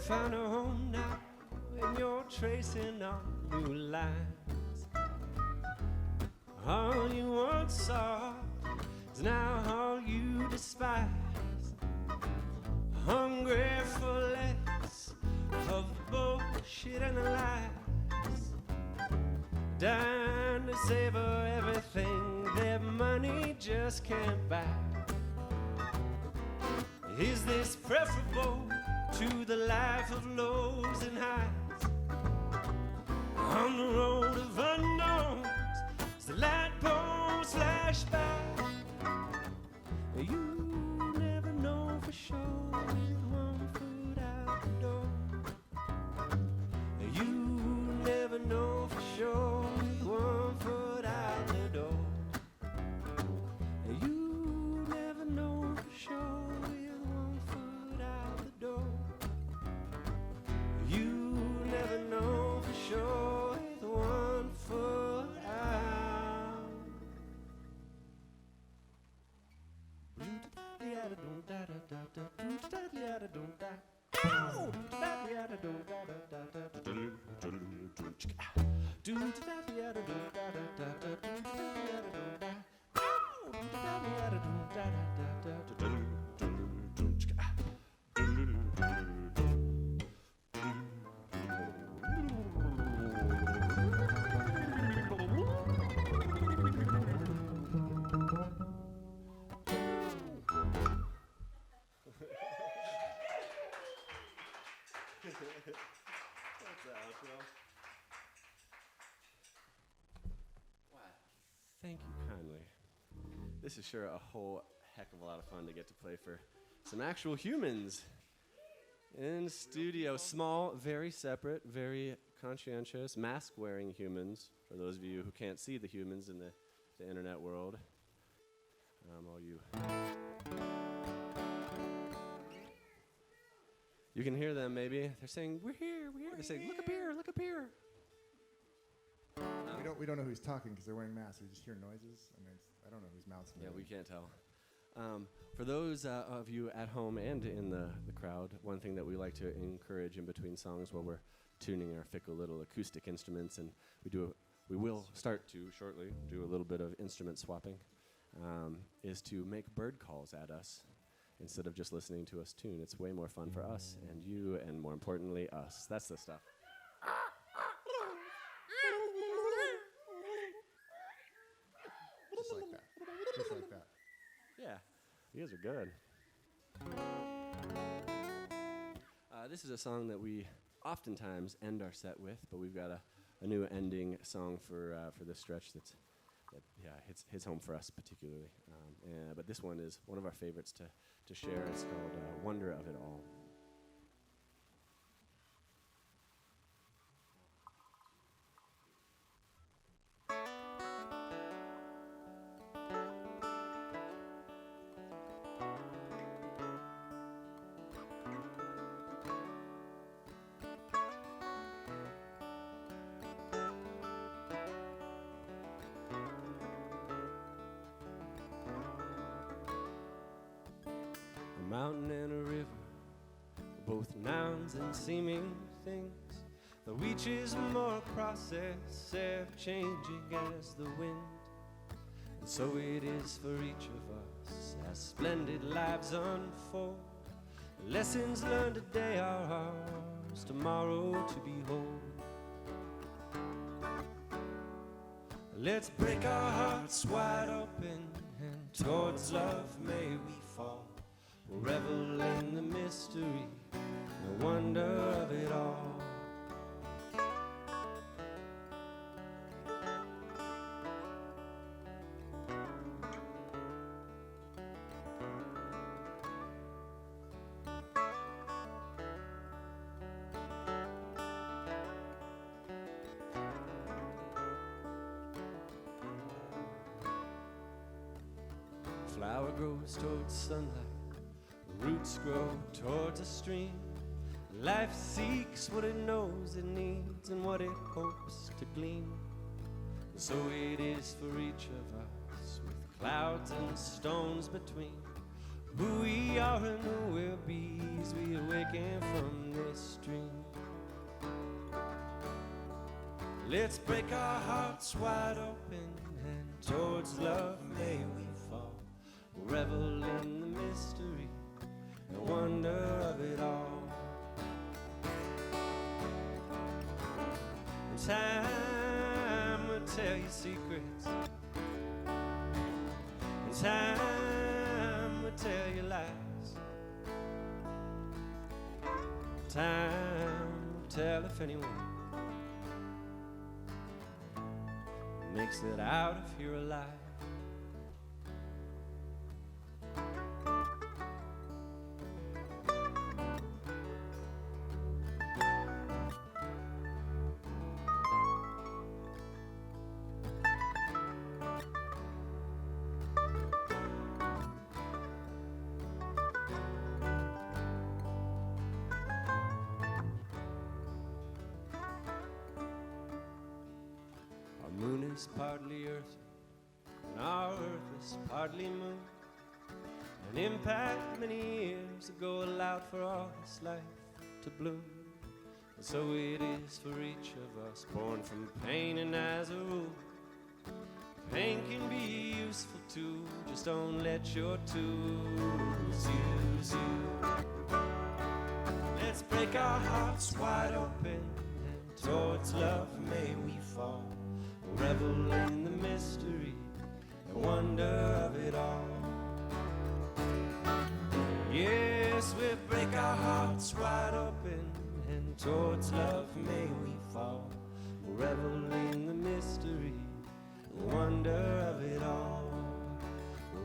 Found a home now, and you're tracing on new lines. All you once saw is now all you despise. Hungry for less of the bullshit and the lies. Dying to savor everything that money just can't buy. Is this preferable to the life of lows and highs? On the road of unknowns, as the light poles flash by, you never know for sure with one foot out the door. You never know for sure with one foot out the door. You never know for sure with one foot out the door. You never know for sure with one foot out. Thank you kindly. This is sure a whole heck of a lot of fun to get to play for some actual humans in studio. Small, very separate, very conscientious, mask-wearing humans, for those of you who can't see the humans in the internet world. All you. You can hear them maybe. They're saying, we're here, we're here. They're saying, look up here, look up here. We don't know who's talking because they're wearing masks. We just hear noises. I mean, I don't know whose mouth's moving. Yeah, we can't tell. For those of you at home and in the crowd, one thing that we like to encourage in between songs while we're tuning our fickle little acoustic instruments, and we will start to shortly do a little bit of instrument swapping, is to make bird calls at us instead of just listening to us tune. It's way more fun for us and you, and more importantly, us. That's the stuff. Just like that. Just like that. Yeah, you guys are good. This is a song that we oftentimes end our set with, but we've got a new ending song for this stretch that hits home for us particularly. But this one is one of our favorites to share. It's called Wonder of It All. A mountain and a river, both nouns and seeming things. The reach is more process, ever-changing as the wind. And so it is for each of us, as splendid lives unfold. Lessons learned today are ours, tomorrow to behold. Let's break our hearts wide open, and towards love may we fall. We'll revel in the mystery, the wonder of it all. Flower grows towards sunlight, roots grow towards a stream. Life seeks what it knows it needs and what it hopes to glean. And so it is for each of us, with clouds and stones between. Who we are and who we'll be as we awaken from this dream. Let's break our hearts wide open, and towards love may we fall. Revel in the mystery, the wonder of it all. And time will tell you secrets, and time will tell you lies. Time will tell if anyone makes it out if you're alive. Moon is partly earth, and our earth is partly moon. An impact many years ago allowed for all this life to bloom. And so it is for each of us, born from pain, and as a rule, pain can be useful too. Just don't let your tools use you. Let's break our hearts wide open, and towards love may we fall. Revel in the mystery, the wonder of it all. Yes, we break our hearts wide open, and towards love may we fall. Revel in the mystery, the wonder of it all.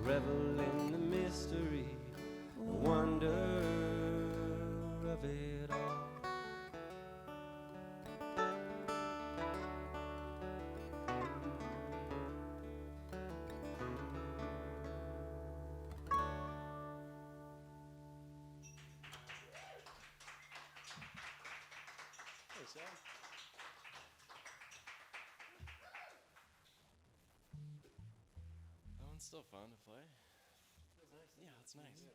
Revel in the mystery, the wonder of it all. That one's still fun to play. Yeah, it's nice. Yeah.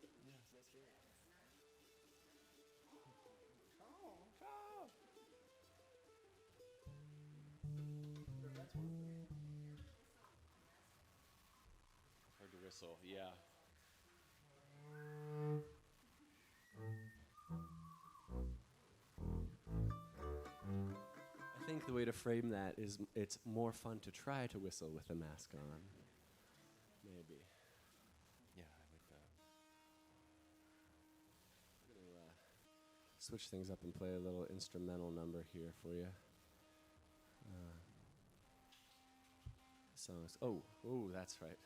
Hard to whistle, yeah. I think the way to frame that is it's more fun to try to whistle with a mask on. Maybe. Yeah, I like that. We're gonna switch things up and play a little instrumental number here for you. Songs. Oh, that's right.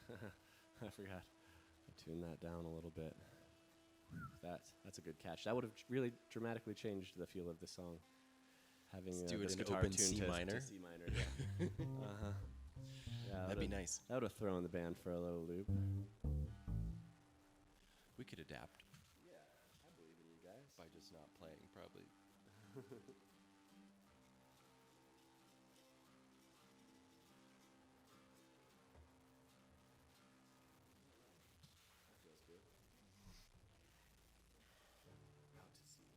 I forgot. I tuned that down a little bit. That's a good catch. That would have really dramatically changed the feel of the song. Having Let's do it this in guitar open tuned C to minor. C minor. Yeah. Uh-huh. Yeah, That'd be nice. That would have thrown the band for a little loop. We could adapt Yeah, I believe in you guys. by just not playing, probably. Feels good. Out to sea.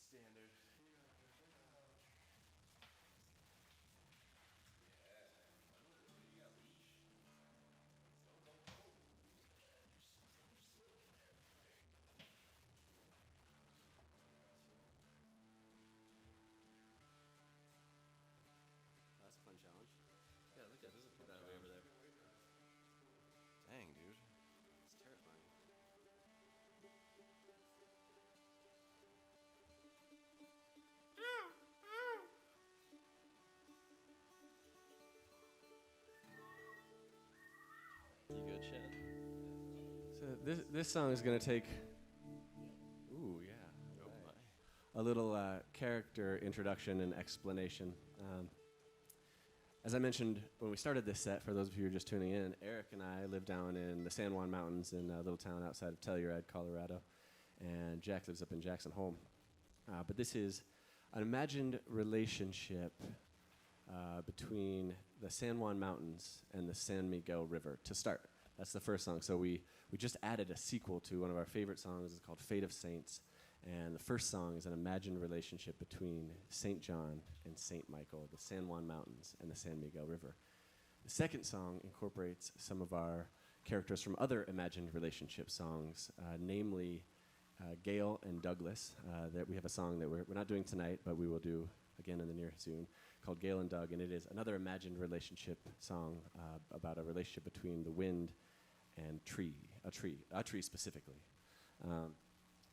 Standard. That's a fun challenge. Yeah, look at this. Put that way over there. Dang, dude. It's terrifying. You good, Shannon? So this song is gonna take. Ooh, yeah. Oh right. my. A little character introduction and explanation. As I mentioned when we started this set, for those of you who are just tuning in, Eric and I live down in the San Juan Mountains in a little town outside of Telluride, Colorado, and Jack lives up in Jackson Hole. But this is an imagined relationship between the San Juan Mountains and the San Miguel River to start. That's the first song. So we just added a sequel to one of our favorite songs. It's called Fate of Saints. And the first song is an imagined relationship between St. John and St. Michael, the San Juan Mountains and the San Miguel River. The second song incorporates some of our characters from other imagined relationship songs, namely Gail and Douglas. That we have a song that we're not doing tonight, but we will do again in the near soon, called Gail and Doug, and it is another imagined relationship song about a relationship between the wind and a tree specifically.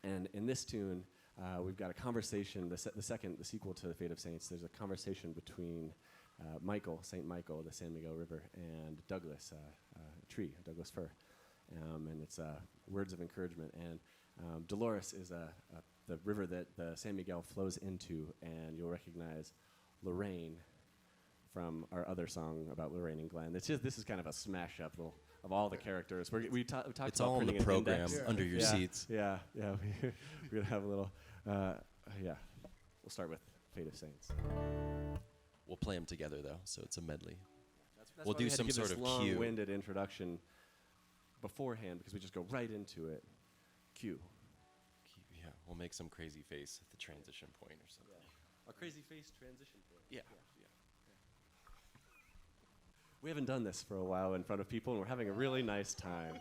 And in this tune, we've got a conversation, the sequel to The Fate of Saints, there's a conversation between Michael, St. Michael, the San Miguel River, and Douglas, a tree, a Douglas fir. And it's words of encouragement. And Dolores is the river that the San Miguel flows into, and you'll recognize Lorraine from our other song about Lorraine and Glen. This is kind of a smash up of all the characters. We talked It's about all in the printing an program index. under your seats. Yeah. We're gonna have a little. We'll start with Fate of Saints. We'll play them together though, so it's a medley. That's We'll why do we had to some give sort this of cue. long-winded introduction beforehand because we just go right into it. Cue. Yeah, we'll make some crazy face at the transition point or something. A crazy face transition point. Yeah. We haven't done this for a while in front of people, and we're having a really nice time.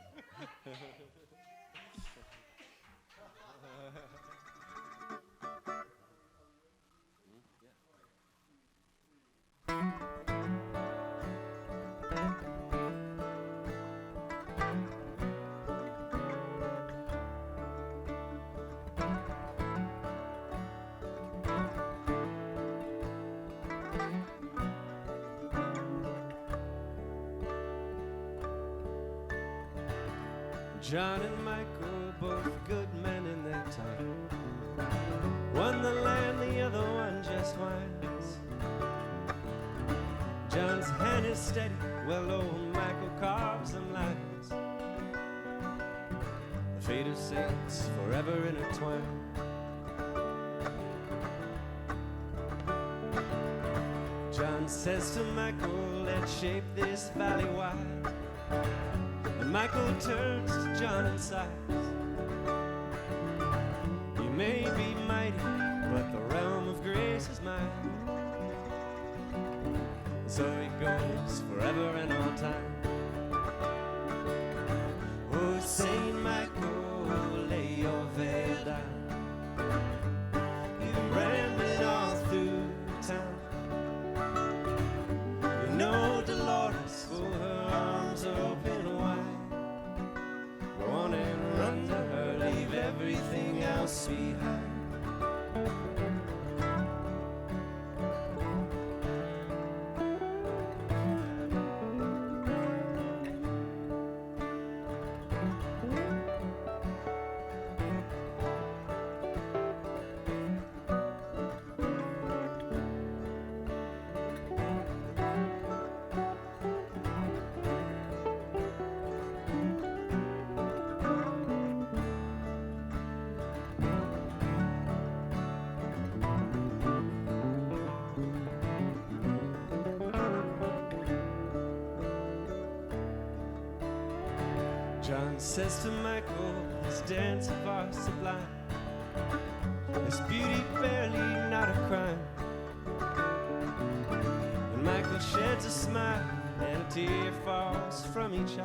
John and Michael, both good men in their time. One the land, the other one just whines. John's hand is steady, well old Michael carves them lines. The fate of saints forever intertwined. John says to Michael, let's shape this valley wide. And Michael turns to John and sighs. You may be mighty, but the realm of grace is mine. And so it goes forever and all time. Oh, Saint Michael, lay your veil down. You rambled all through town. You know Dolores, oh, her arms are open wide. Go on and run to her, leave everything else behind. John says to Michael, this dance of our sublime, this beauty tear falls from each eye.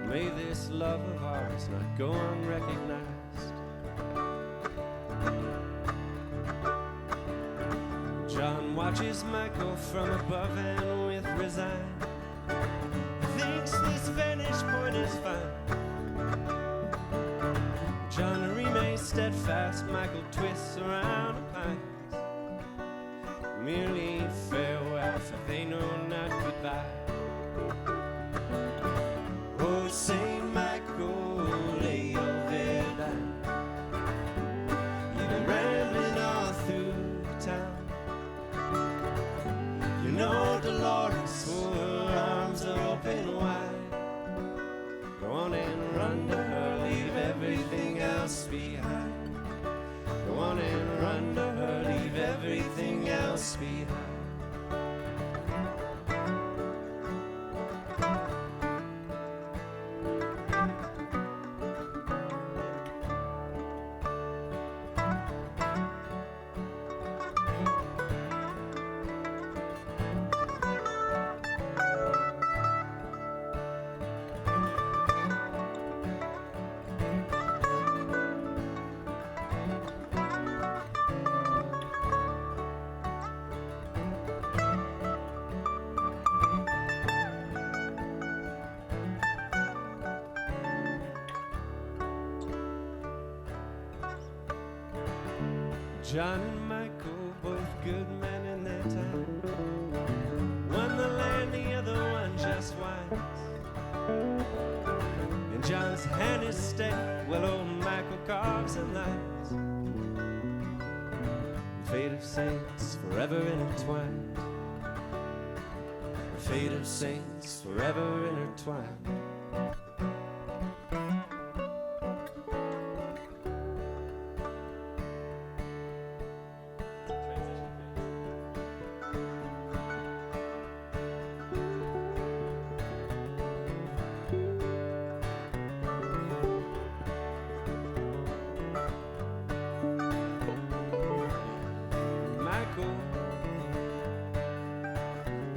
May this love of ours not go unrecognized. John watches Michael from above and with resign thinks this vantage point is fine. John remains steadfast, Michael twists around the pines. Merely farewell, for they know not goodbye. Oh, Saint Michael, lay your head down. You've been rambling all through town. You know Dolores, her arms are open wide. Go on and run to her, leave everything else behind. Go on and run to her, leave everything else behind. John and Michael, both good men in their time. One the land, the other one just wines. And John's hand is steady, while old Michael carves and lines. Fate of saints forever intertwined. Fate of saints forever intertwined.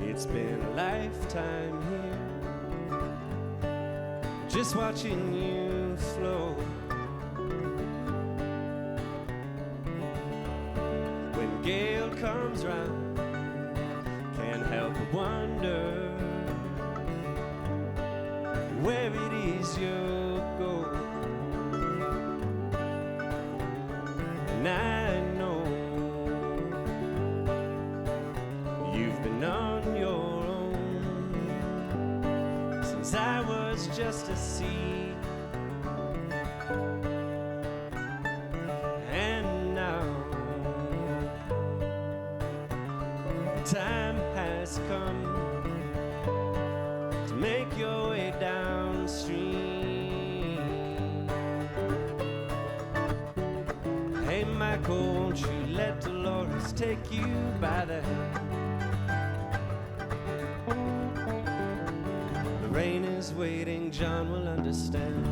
It's been a lifetime here, just watching you flow. When gale comes round, can't help but wonder where it is you'll go. And I know you've been on your own since I was just a seed. And now the time has come to make your way downstream. Hey Michael, won't you let Dolores take you by the hand? The rain is waiting, John will understand.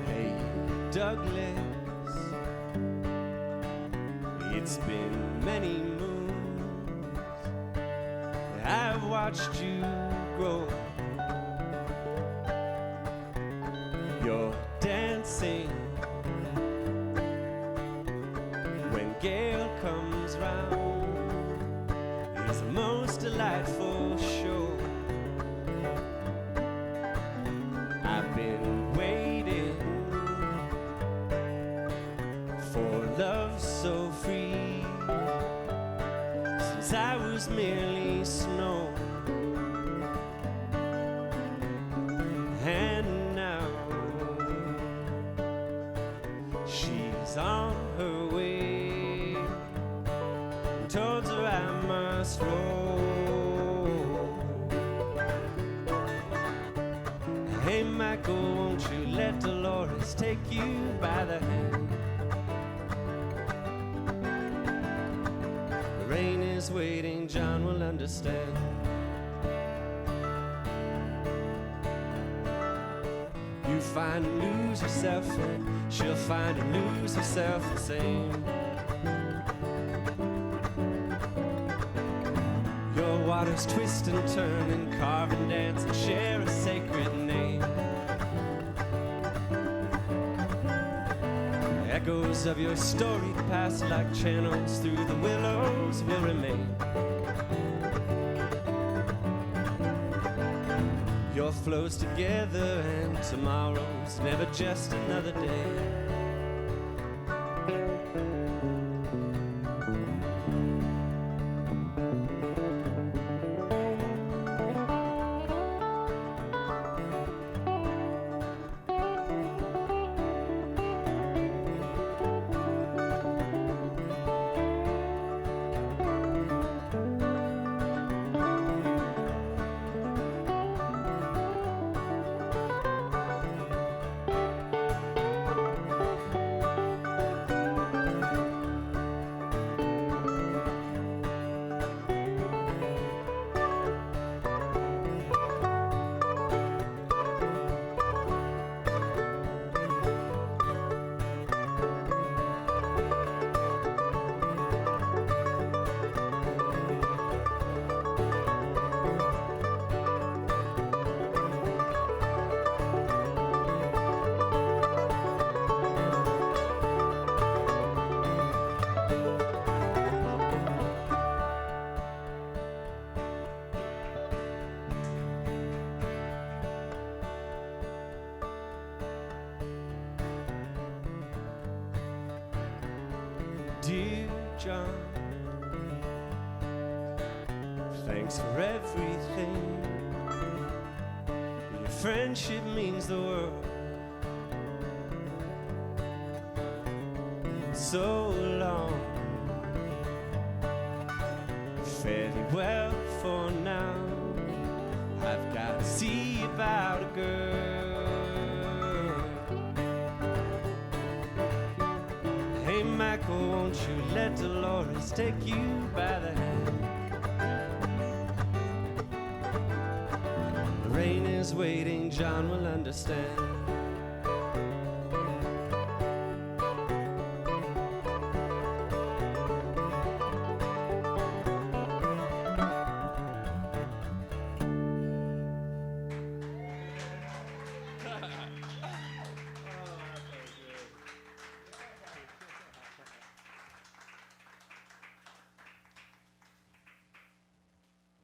Hey Douglas, it's been many moons I've watched you grow. You're dancing when gale comes round. It's the most delightful show. I've been waiting for love so free since I was merely snow. And now she's on her way, towards her I must roll. Hey Michael, won't you let Dolores take you by the hand? The rain is is waiting, John will understand. You find and lose yourself, and she'll find and lose herself the same. Your waters twist and turn and carve and dance and share a sacred name. Echoes of your storied past like channels through the willows will remain. Your flows together and tomorrow's never just another day. Dear John, thanks for everything. Your friendship means the world. So long, fare thee well for now. I've got to see about a girl. Hey Michael, won't you let Dolores take you by the hand? The rain is waiting, John will understand.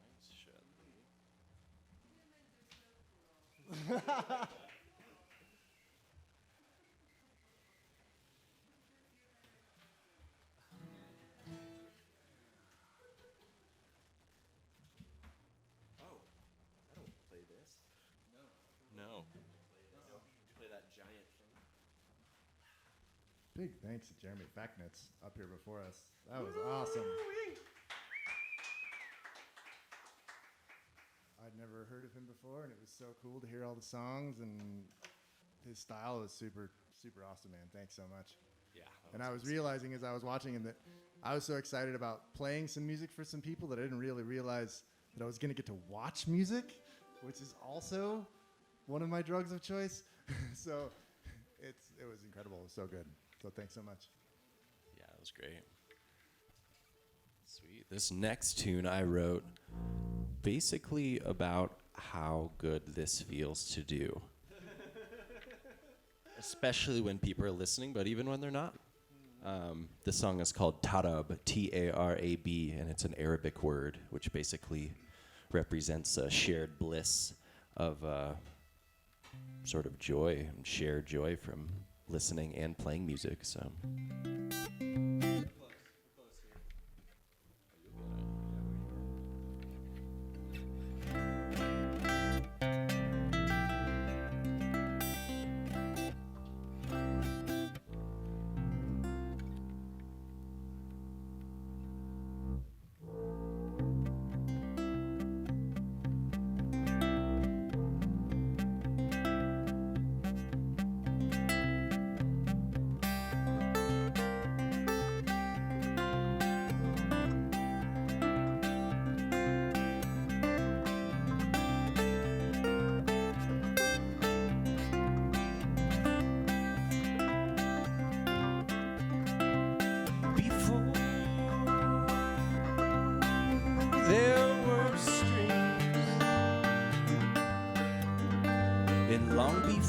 Nice shot. I don't play this. No. Play that giant thing. Big thanks to Jeremy Facknitz up here before us. That was awesome. I'd never heard of him before, and it was so cool to hear all the songs, and his style is super, super awesome, man. Thanks so much. Yeah. And I was realizing as I was watching him that I was so excited about playing some music for some people that I didn't really realize that I was going to get to watch music, which is also one of my drugs of choice. So it was incredible. It was so good. So thanks so much. Yeah, it was great. Sweet. This next tune I wrote basically about how good this feels to do. Especially when people are listening, but even when they're not. The song is called Tarab, T-A-R-A-B, and it's an Arabic word, which basically represents a shared bliss of sort of joy, and shared joy from listening and playing music. So.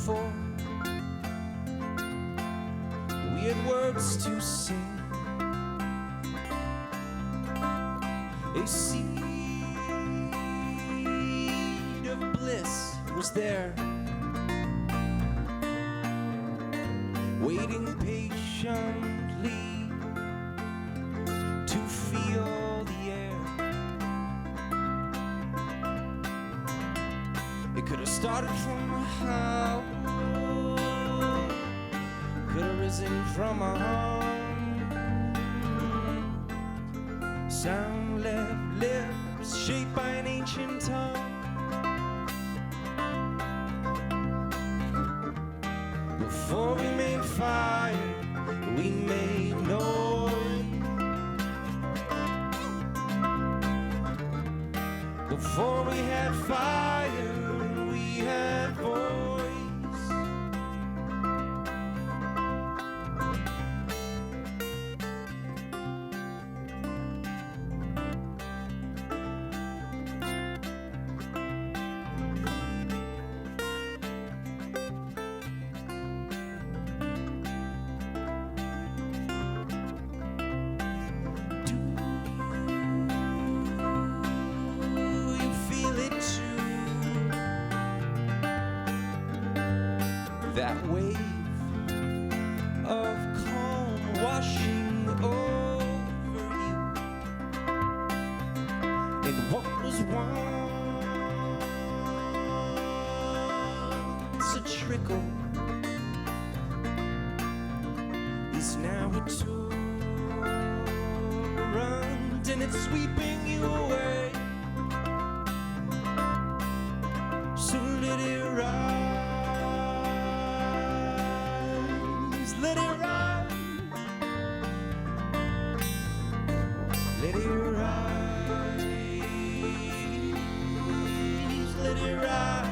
before. We had words to sing, a seed of bliss was there, waiting patiently to feel the air. It could have started from a house, could have risen from a home. Sound left lips shaped by an ancient tongue. Before we made fire, we made noise. Before we had fire, we had voice. That wave of calm washing over you, and what was once a trickle is now a torrent, and it's sweeping you away. So let it rise. Let it rise, let it rise, let it rise.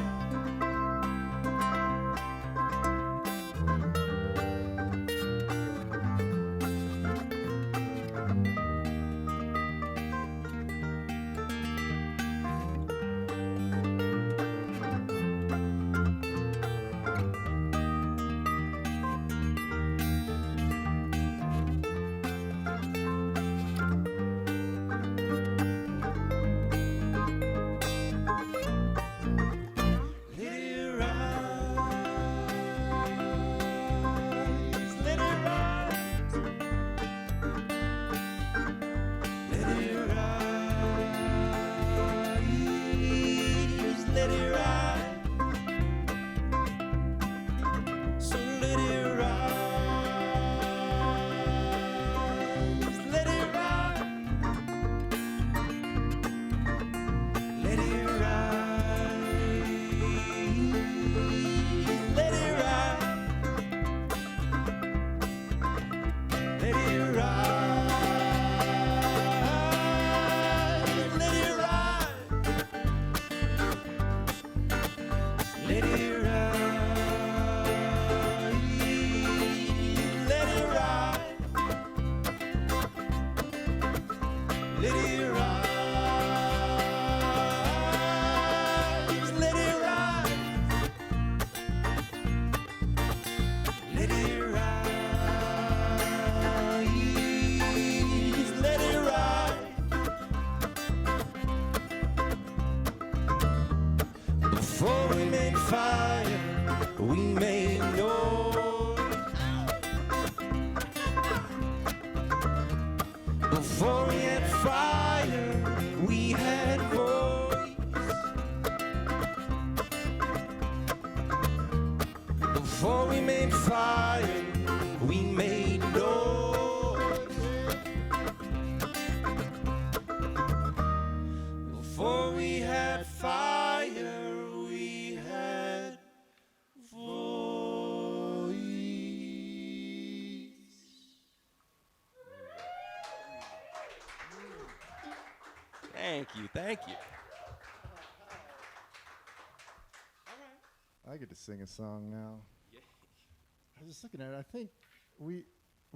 Before we made fire, we made noise. Before we had fire, we had voice. Before we made fire, we made noise. Before we had fire, we had voice. Thank you, thank you. I get to sing a song now. I was just looking at it. I think we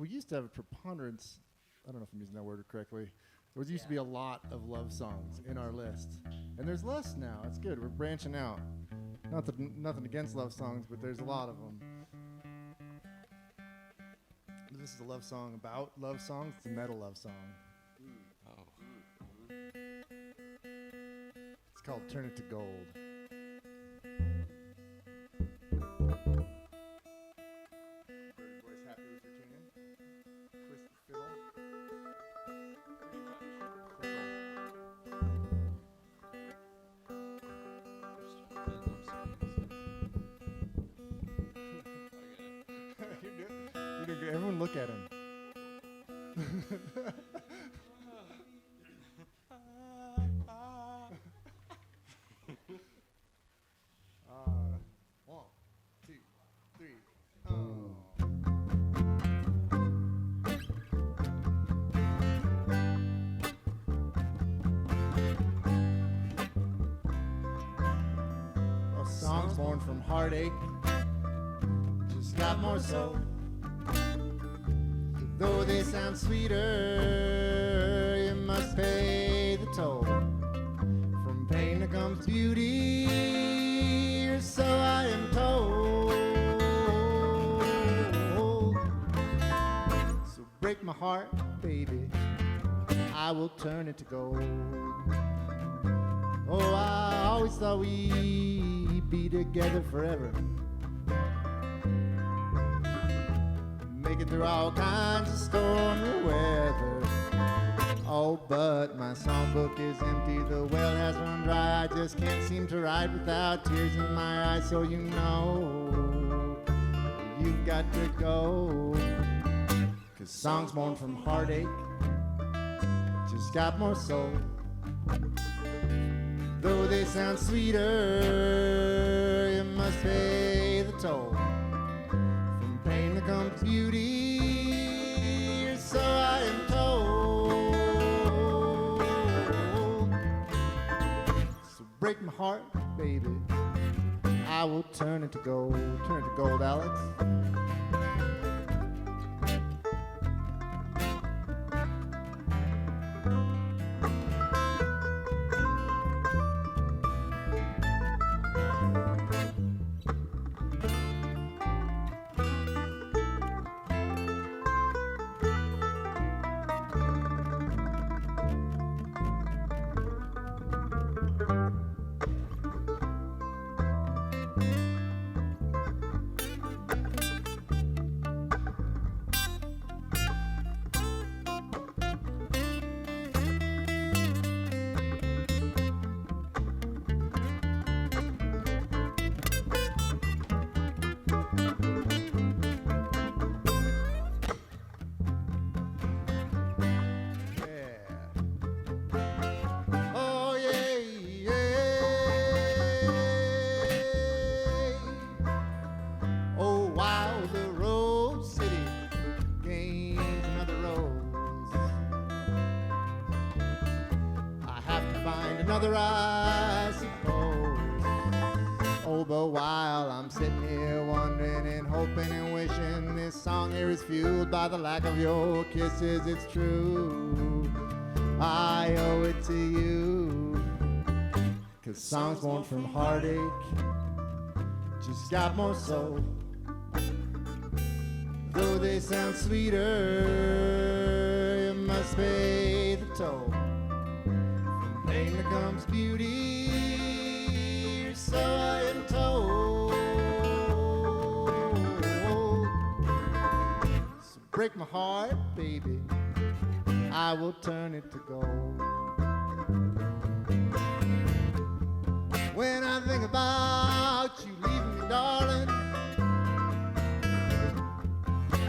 used to have a preponderance. I don't know if I'm using that word correctly. There used to be a lot of love songs in our list, and there's less now. It's good. We're branching out. Nothing against love songs, but there's a lot of them. This is a love song about love songs. It's a metal love song. It's called Turn It to Gold. Birdie voice happy with your tuning? Twist the fiddle. You're doing good. Everyone look at him. One, two, three. A song's born from heartache, just got more soul. Though they sound sweeter, you must pay the toll. From pain there comes beauty, or so I am told. So break my heart, baby, I will turn it to gold. Oh, I always thought we'd be together forever. Make it through all kinds of stormy weather. Oh, but my songbook is empty, the well has run dry. I just can't seem to write without tears in my eyes. So you know, you've got to go. 'Cause songs born from heartache just got more soul. Though they sound sweeter, you must pay the toll. From pain there comes beauty, or so I am told. So break my heart, baby, I will turn it to gold. Turn it to gold, Alex. Another, I suppose. Oh, but while I'm sitting here wondering and hoping and wishing, this song here is fueled by the lack of your kisses. It's true, I owe it to you. 'Cause songs born from heartache just got more soul. Though they sound sweeter, you must pay the toll. Pain there comes beauty, or so I am told. So break my heart, baby, I will turn it to gold. When I think about you leaving me, darling,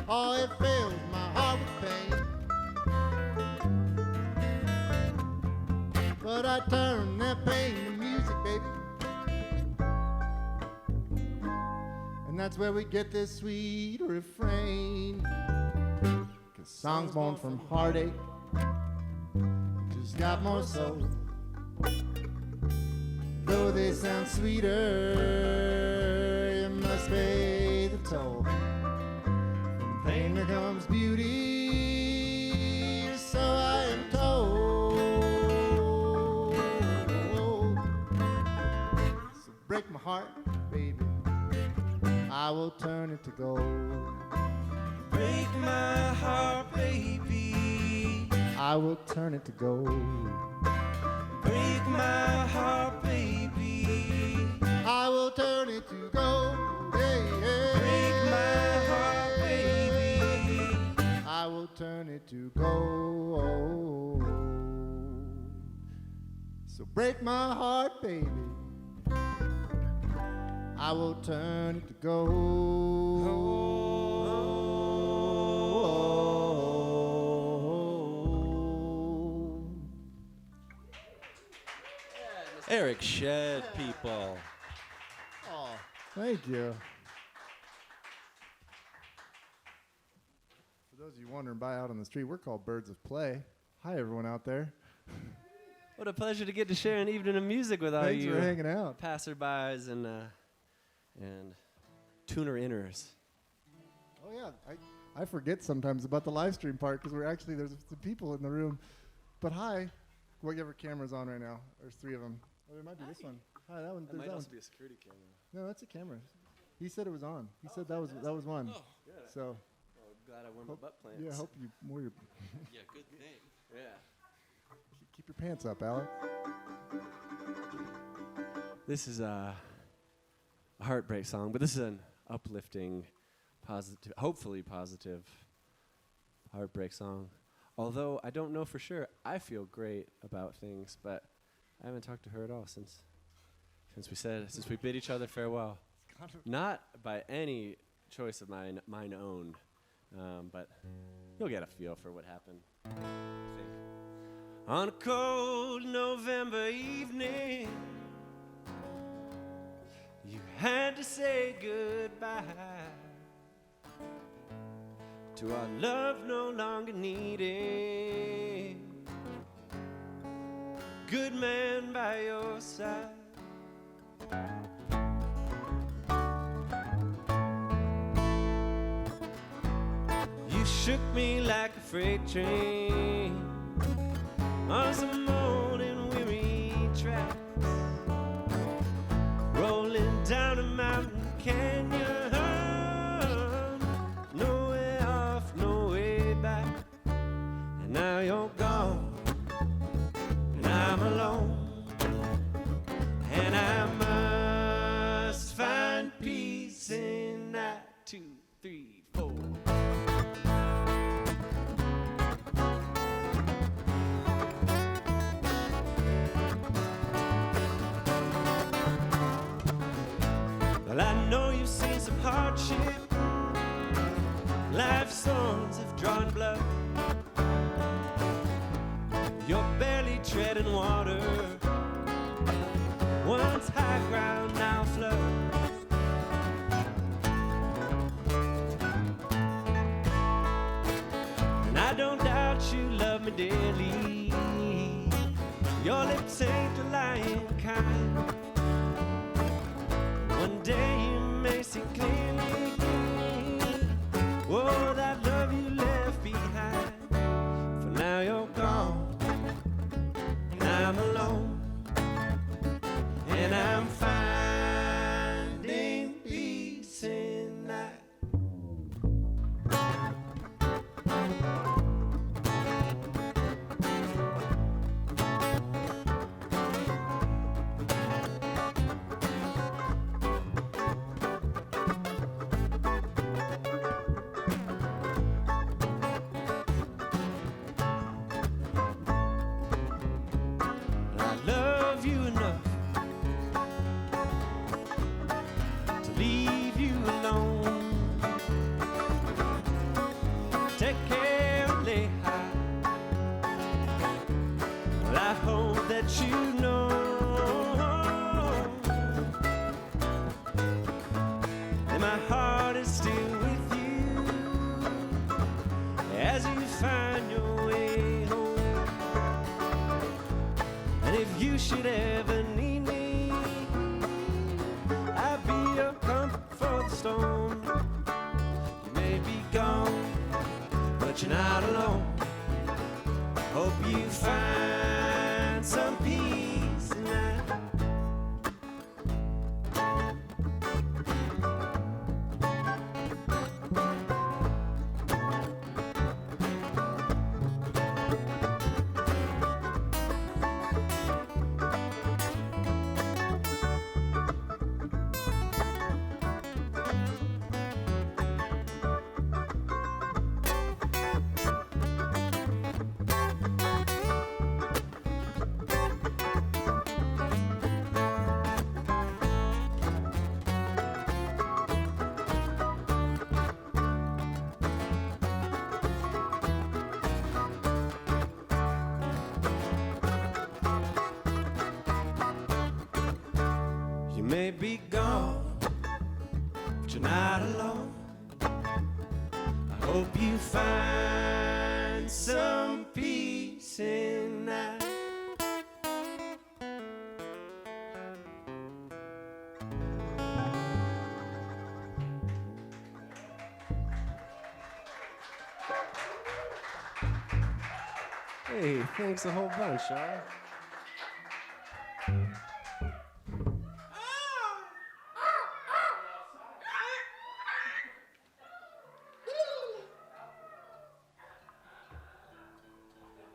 oh, it fills my heart with pain. But I turn that pain to music, baby. And that's where we get this sweet refrain. 'Cause songs born from heartache just got more soul. Though they sound sweeter, you must pay the toll. From pain there comes beauty, so I am told. Break my heart, I will turn it to gold. Break my heart, baby. I will turn it to gold. Break my heart, baby. I will turn it to gold. Hey, hey. Break my heart, baby. I will turn it to gold. So break my heart, baby. I will turn it to gold. Eric Shed, people. Oh, thank you. For those of you wondering by out on the street, we're called Birds of Play. Hi, everyone out there. What a pleasure to get to share an evening of music with all Thanks you for hanging out. passerbys and tuner inners. Oh yeah, I forget sometimes about the live stream part because there's some people in the room. But hi, whatever camera's on right now. There's 3 of them. Oh, there might be this one. Hi, that one. That There's might that also one. be a security camera. No, that's a camera. He said it was on. He said that was one. Oh, good. So Well, glad I wore my hope- butt plants. yeah, I hope you wore your Yeah, good thing. Yeah. keep your pants up, Alex. This is a heartbreak song, but this is an uplifting, positive, hopefully positive heartbreak song. Although I don't know for sure, I feel great about things, but I haven't talked to her at all since we bid each other farewell. Not by any choice of mine own, but you'll get a feel for what happened, I think. On a cold November evening, you had to say goodbye to our love no longer needing. Good man by your side. You shook me like a freight train on some morning weary tracks, rolling down a mountain canyon, no way off, no way back. And now you're gone, and I'm alone, and I must find peace in that 2, 3, 4. Well, I know you've seen some hardship. Life's storms have drawn blood. You're barely treading water. Once high ground, now flood. And I don't doubt you love me dearly. Your lips ain't the lying kind. One day you may see clearly, oh, that love you left behind. For now you're gone, and I'm alone, and I'm finding peace in that. I love you enough to leave you alone. Take care and lay high. Well, I hope that you know that my heart is still with you as you find your way home. And if you should ever need me, I'll be your comfort for the storm. You may be gone, but you're not alone. Hope you find some peace in that. may be gone, but you're not alone. I hope you find some peace in that. Hey, thanks a whole bunch, y'all.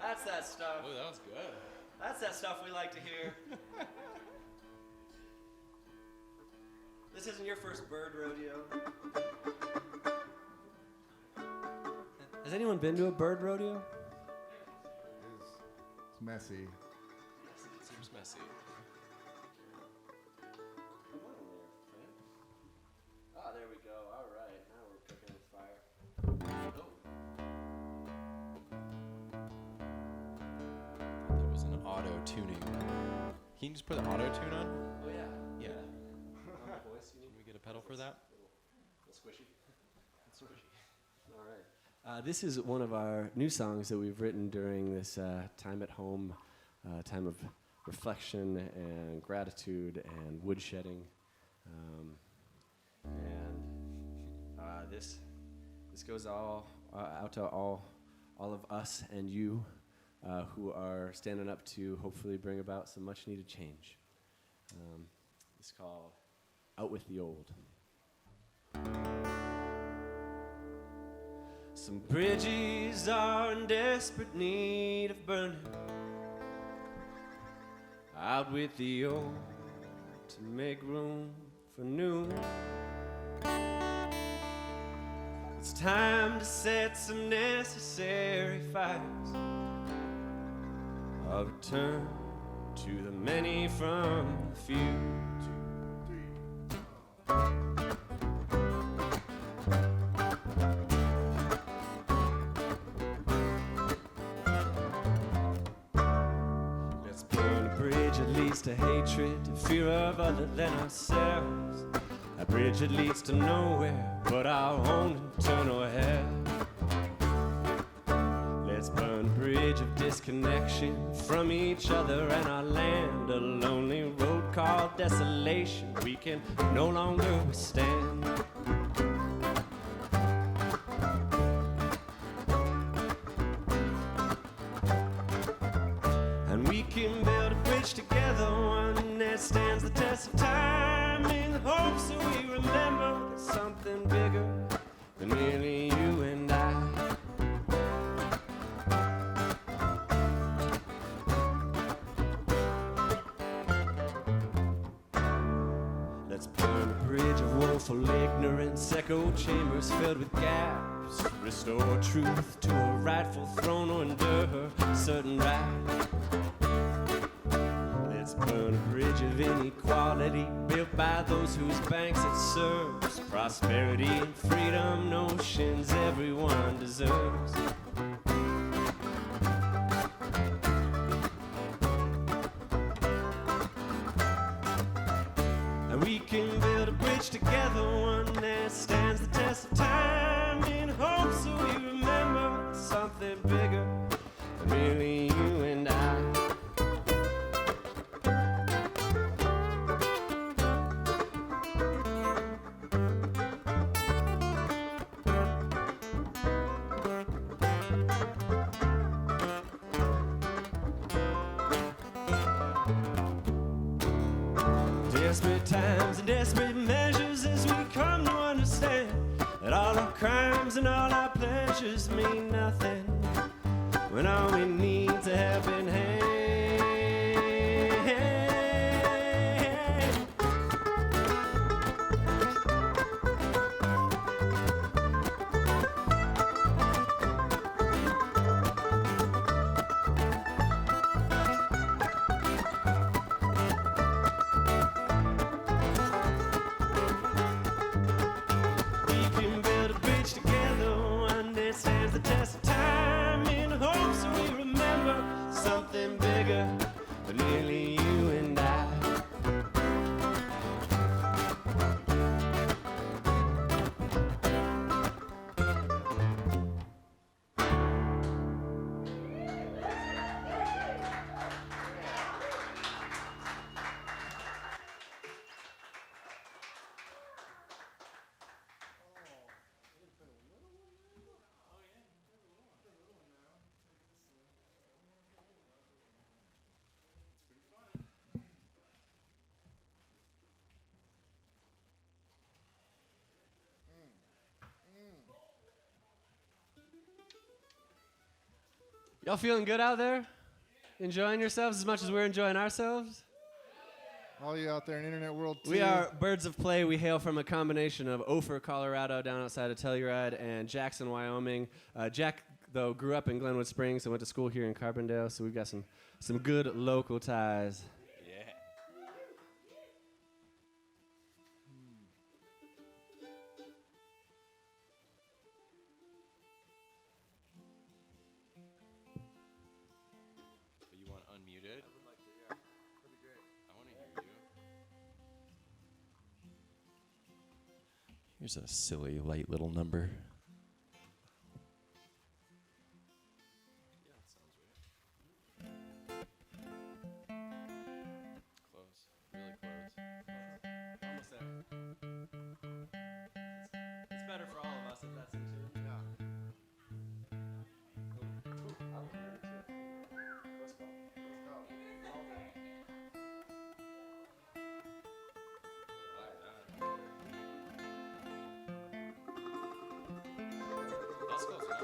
That's that stuff. Oh, that was good. That's that stuff we like to hear. This isn't your first bird rodeo. Has anyone been to a bird rodeo? It's messy. Seems messy. Come on in there, friend. Ah, there we go. All right, now we're cooking with fire. Oh. That was an auto tuning. Can you just put the auto tune on? Oh yeah. Yeah. Voice, you Can we get a pedal for that? little squishy. Squishy. All right. This is one of our new songs that we've written during this time at home, time of reflection and gratitude and woodshedding. This goes all out to all of us and you who are standing up to hopefully bring about some much needed change. It's called Out With the Old. Some bridges are in desperate need of burning. Out with the old to make room for new. It's time to set some necessary fires. A return to the many from the few. Let's burn a bridge that leads to hatred, to fear of other than ourselves. A bridge that leads to nowhere but our own internal hell. Let's burn a bridge of disconnection from each other and our land. A lonely road called desolation we can no longer withstand. And we can build a bridge together, one that stands the test of time, in the hopes that we remember there's something bigger than merely you and I. Let's burn a bridge of woeful ignorance, echo chambers filled with gaps. Restore truth to a rightful throne or endure her certain right. Let's burn a bridge of inequality built by those whose banks it serves. Prosperity and freedom, notions everyone deserves. And we can build a bridge together, one that stands the test of time, in hopes that we remember something bigger than merely you and I. Desperate times and desperate measures as we come to understand that all our crimes and all our pleasures mean nothing when all we need's a helping hand. Something Y'all feeling good out there? Enjoying yourselves as much as we're enjoying ourselves? All you out there in internet world too. We are Birds of Play. We hail from a combination of Ophir, Colorado, down outside of Telluride, and Jackson, Wyoming. Jack, though, grew up in Glenwood Springs and went to school here in Carbondale, so we've got some good local ties. Yeah. You want unmuted? I would like to, yeah. That'd be great. I want to hear you. Here's a silly, light little number. Yeah, that sounds right. Close. Really close. Almost there. It's better for all of us if that's it too. That's close enough.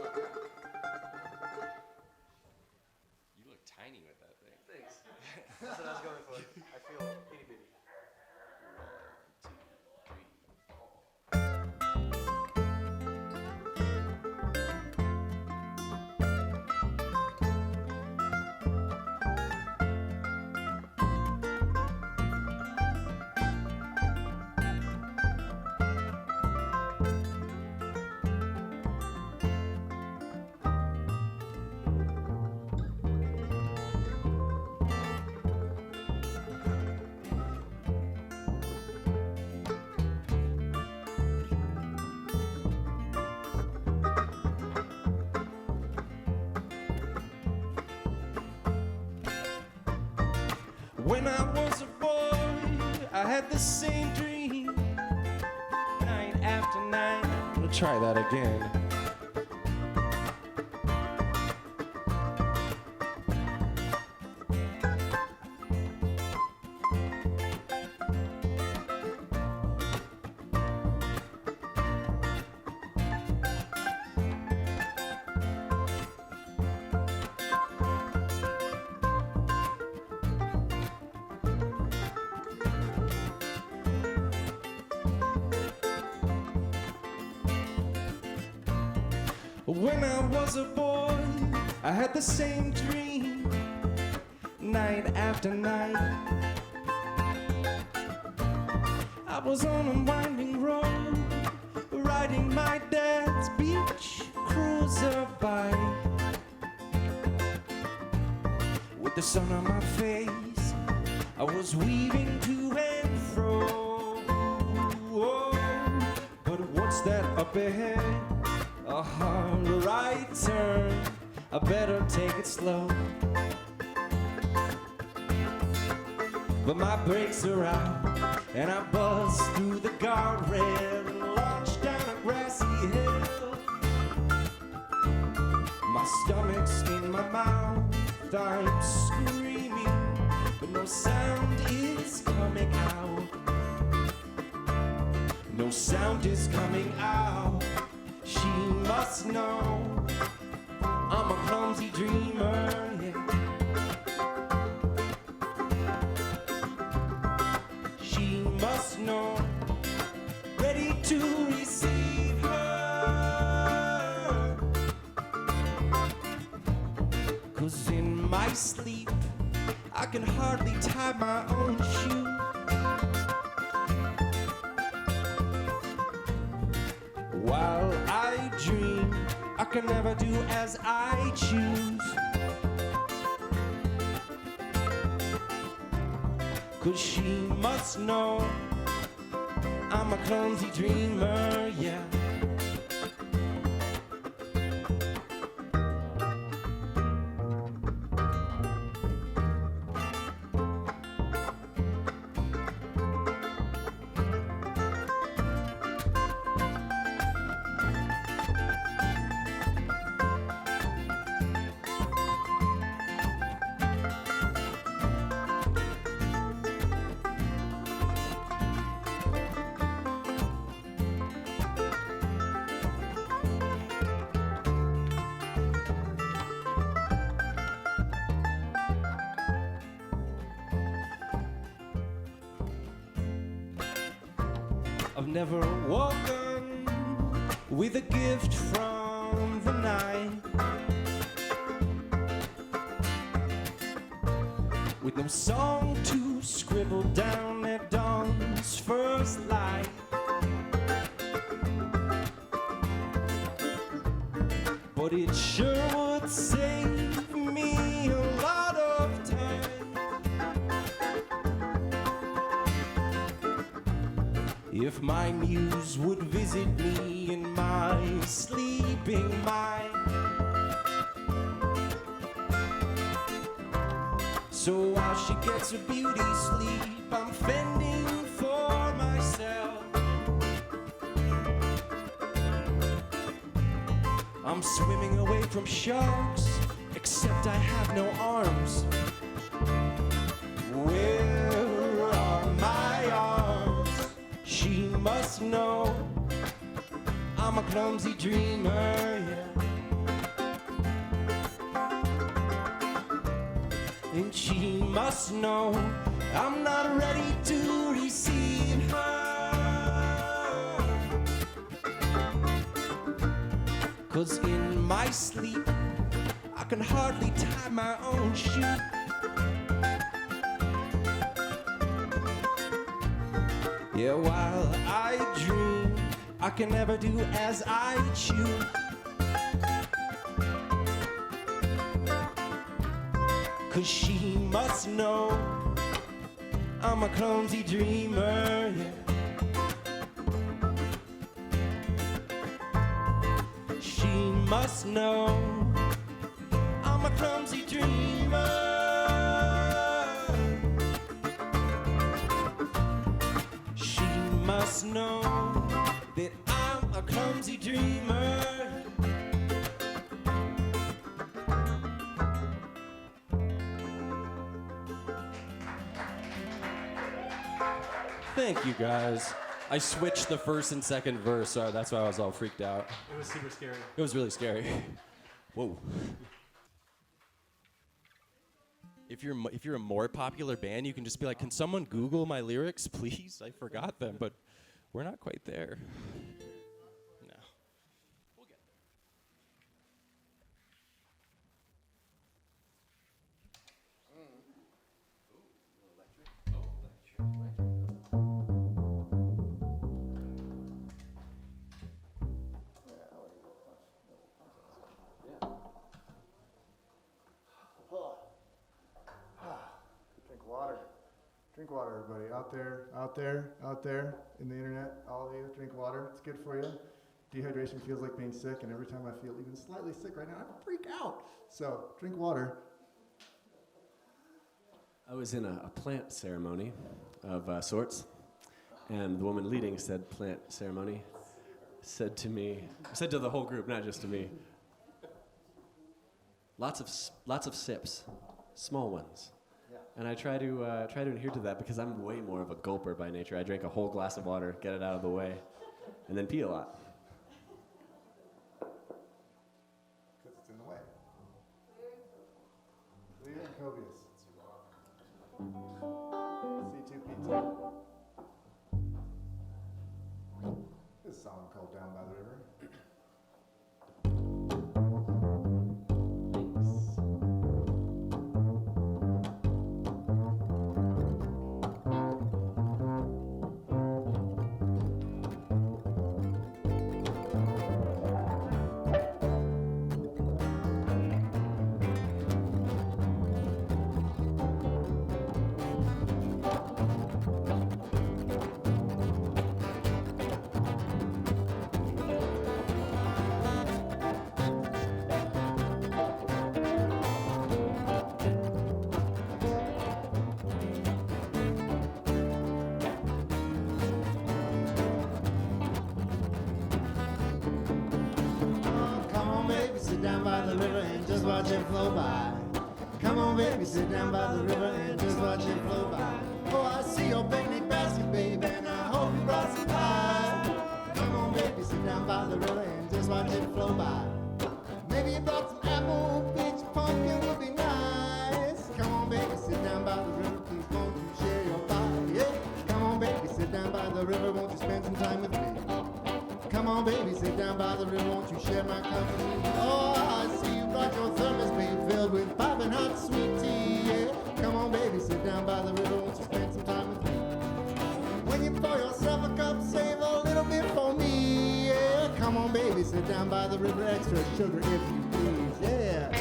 You look tiny with that thing. Thanks. That's what I was going for. I feel itty bitty. When I was a boy, I had the same dream. Night after night. I'm gonna try that again. When I was a boy, I had the same dream, night after night. I was on a winding road, riding my dad's beach cruiser bike. With the sun on my face, I was weaving to and fro. Oh, but what's that up ahead? A hard right turn, I better take it slow. But my brakes are out, and I buzz through the guardrail and launch down a grassy hill. My stomach's in my mouth, I'm screaming, but no sound is coming out. No sound is coming out. She must know I'm a clumsy dreamer, yeah. She must know, ready to receive her. 'Cause in my sleep, I can hardly tie my own shoe. While I dream, I can never do as I choose. 'Cause she must know I'm a clumsy dreamer, yeah. I've never woken with a gift from the night, with no song to scribble down at dawn's first light. But it sure would save me a lot of time if my muse would visit me in my sleeping mind. So while she gets her beauty sleep, I'm fending for myself. I'm swimming away from sharks, except I have no arms. Where are my arms? She must know I'm a clumsy dreamer, yeah. And she must know I'm not ready to receive her. 'Cause in my sleep I can hardly tie my own shoe. Yeah, while I dream, I can never do as I choose. 'Cause she must know I'm a clumsy dreamer, yeah. She must know I'm a clumsy dreamer. She must know that I'm a clumsy dreamer. Thank you, guys. I switched the first and second verse, so that's why I was all freaked out. It was super scary. It was really scary. Whoa. If you're a more popular band, you can just be like, can someone Google my lyrics, please? I forgot them, but we're not quite there. No. We'll get there. Drink water. Drink water, everybody. Out there in the internet, all of you, drink water. It's good for you. Dehydration feels like being sick, and every time I feel even slightly sick right now, I freak out. So drink water. I was in a plant ceremony of sorts, and the woman leading said plant ceremony, said to the whole group, not just to me, lots of sips, small ones. And I try to adhere to that because I'm way more of a gulper by nature. I drink a whole glass of water, get it out of the way, and then pee a lot. Because it's in the way. Clear and copious. C2P2. This song called Down by the River. Down by the river and just watch it flow by. Come on, baby, sit down by the river and just watch it flow by. Oh, I see your picnic basket, baby, and I hope you brought some pie. Come on, baby, sit down by the river and just watch it flow by. Maybe you brought some apple, peach, pumpkin would be nice. Come on, baby, sit down by the river, please won't you share your pie? Yeah. Come on, baby, sit down by the river, won't you spend some time down by the river, won't you share my company? Oh, I see you brought your thermos, babe, filled with piping hot sweet tea, yeah. Come on, baby, sit down by the river, won't you spend some time with me? When you pour yourself a cup, save a little bit for me, yeah. Come on, baby, sit down by the river, extra sugar if you please, yeah.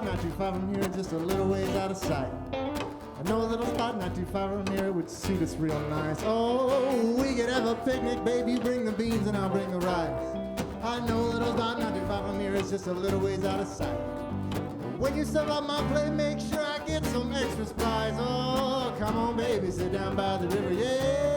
Not too far from here, just a little ways out of sight. I know a little spot not too far from here would suit us real nice. Oh, we could have a picnic, baby, bring the beans and I'll bring the rice. I know a little spot not too far from here, it's just a little ways out of sight. When you serve up my plate, make sure I get some extra spice. Oh, come on, baby, sit down by the river, yeah.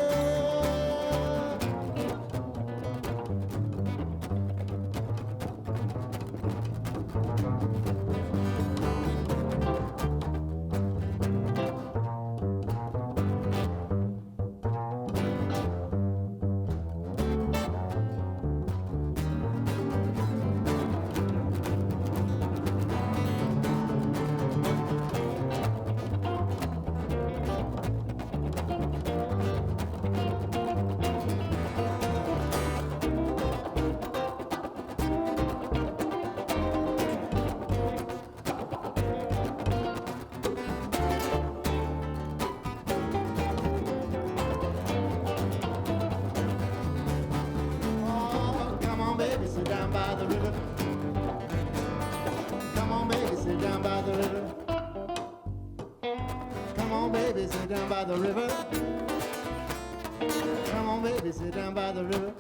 Sit down by the river. Come on, baby, sit down by the river.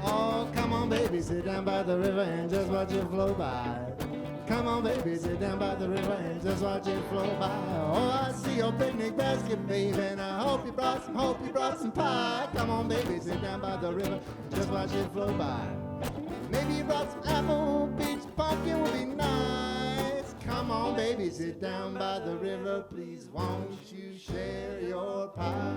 Oh, come on, baby, sit down by the river and just watch it flow by. Come on, baby, sit down by the river and just watch it flow by. Oh, I see your picnic basket, baby, and I hope you brought some pie. Come on, baby, sit down by the river and just watch it flow by. Maybe you brought some apple, peach, pumpkin would be nice. Come on, baby, sit down by the river, please, won't you share your pie?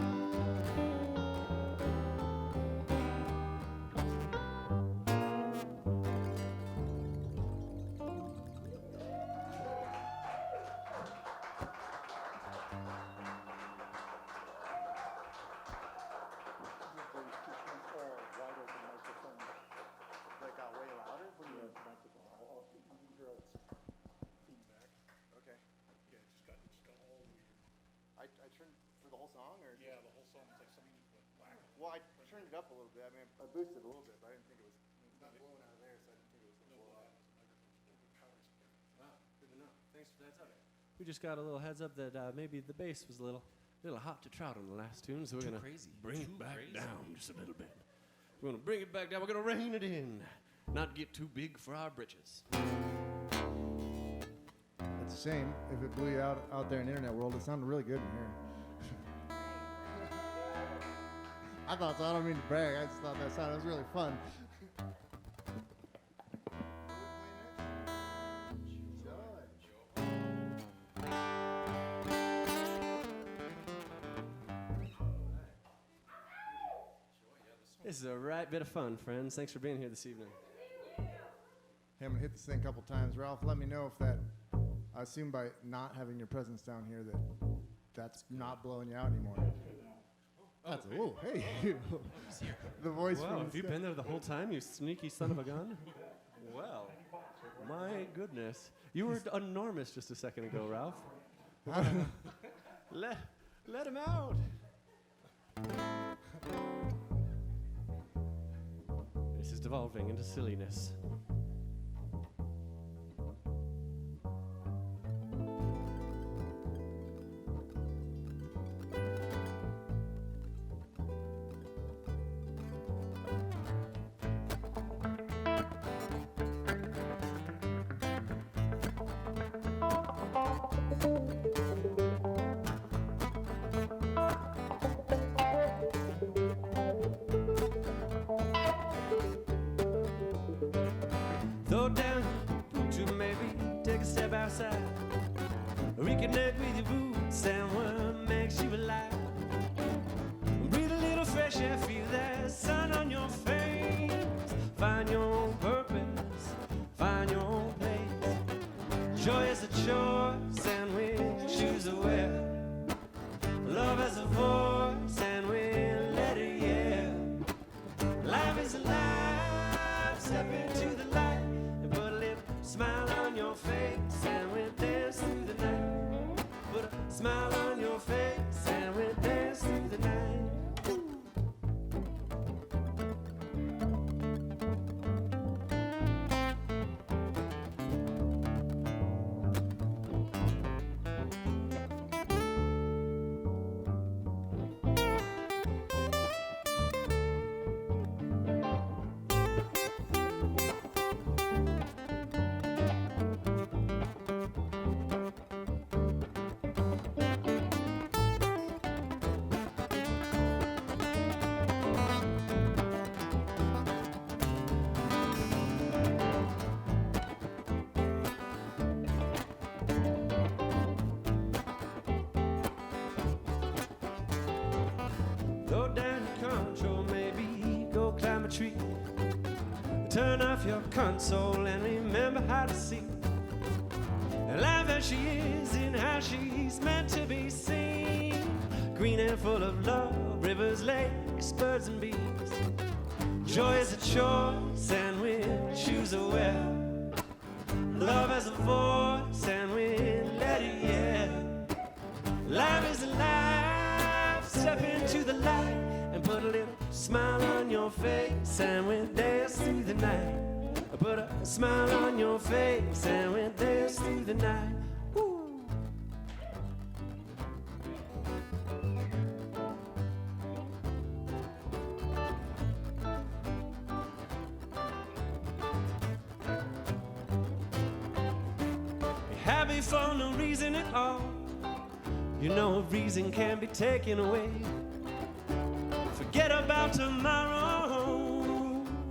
I turned for the whole song, or? Yeah, the whole song is like something went whack. Well, I turned it up a little bit. I mean, I boosted a little bit, but I didn't think it was not blowing out of there, so I didn't think it was going to blow out. Wow, good to know. Thanks for that heads up. We just got a little heads up that maybe the bass was a little hot to trout on the last tune, so we're gonna bring it back down just a little bit. We're gonna bring it back down. We're gonna rein it in, not get too big for our britches. It's a shame if it blew you out there in the internet world. It sounded really good in here. I thought so. I don't mean to brag. I just thought that was really fun. This is a right bit of fun, friends. Thanks for being here this evening. Hey, I'm going to hit this thing a couple times. Ralph, let me know if that, I assume by not having your presence down here that's not blowing you out anymore. That's, oh, hey. The voice Wow, from have you been there the whole time, you sneaky son of a gun? Well, my goodness. You were enormous just a second ago, Ralph. Let him out. This is devolving into silliness. Throw down to maybe take a step outside. Reconnect with your roots and what makes you alive. Breathe a little fresh air, feel that sun on your face. Find your own purpose, find your own place. Joy is a choice and we choose to wear. Love has a voice and we let it hear. Life is alive, step into the light and put a little smile on your face and we'll dance through the night. Put a smile on your face and we'll dance through the night. Go down your control, maybe go climb a tree. Turn off your console and remember how to see life as she is and how she's meant to be seen. Green and full of love, rivers, lakes, birds and bees. Joy is a choice and we'll choose a well. Love has a voice and we'll let it hear. Life is alive, step into the light and put a little smile on your face and we'll dance through the night. Put a smile on your face and we'll dance through the night. Woo. Be happy for no reason at all. You know a reason can be taken away. Forget about tomorrow.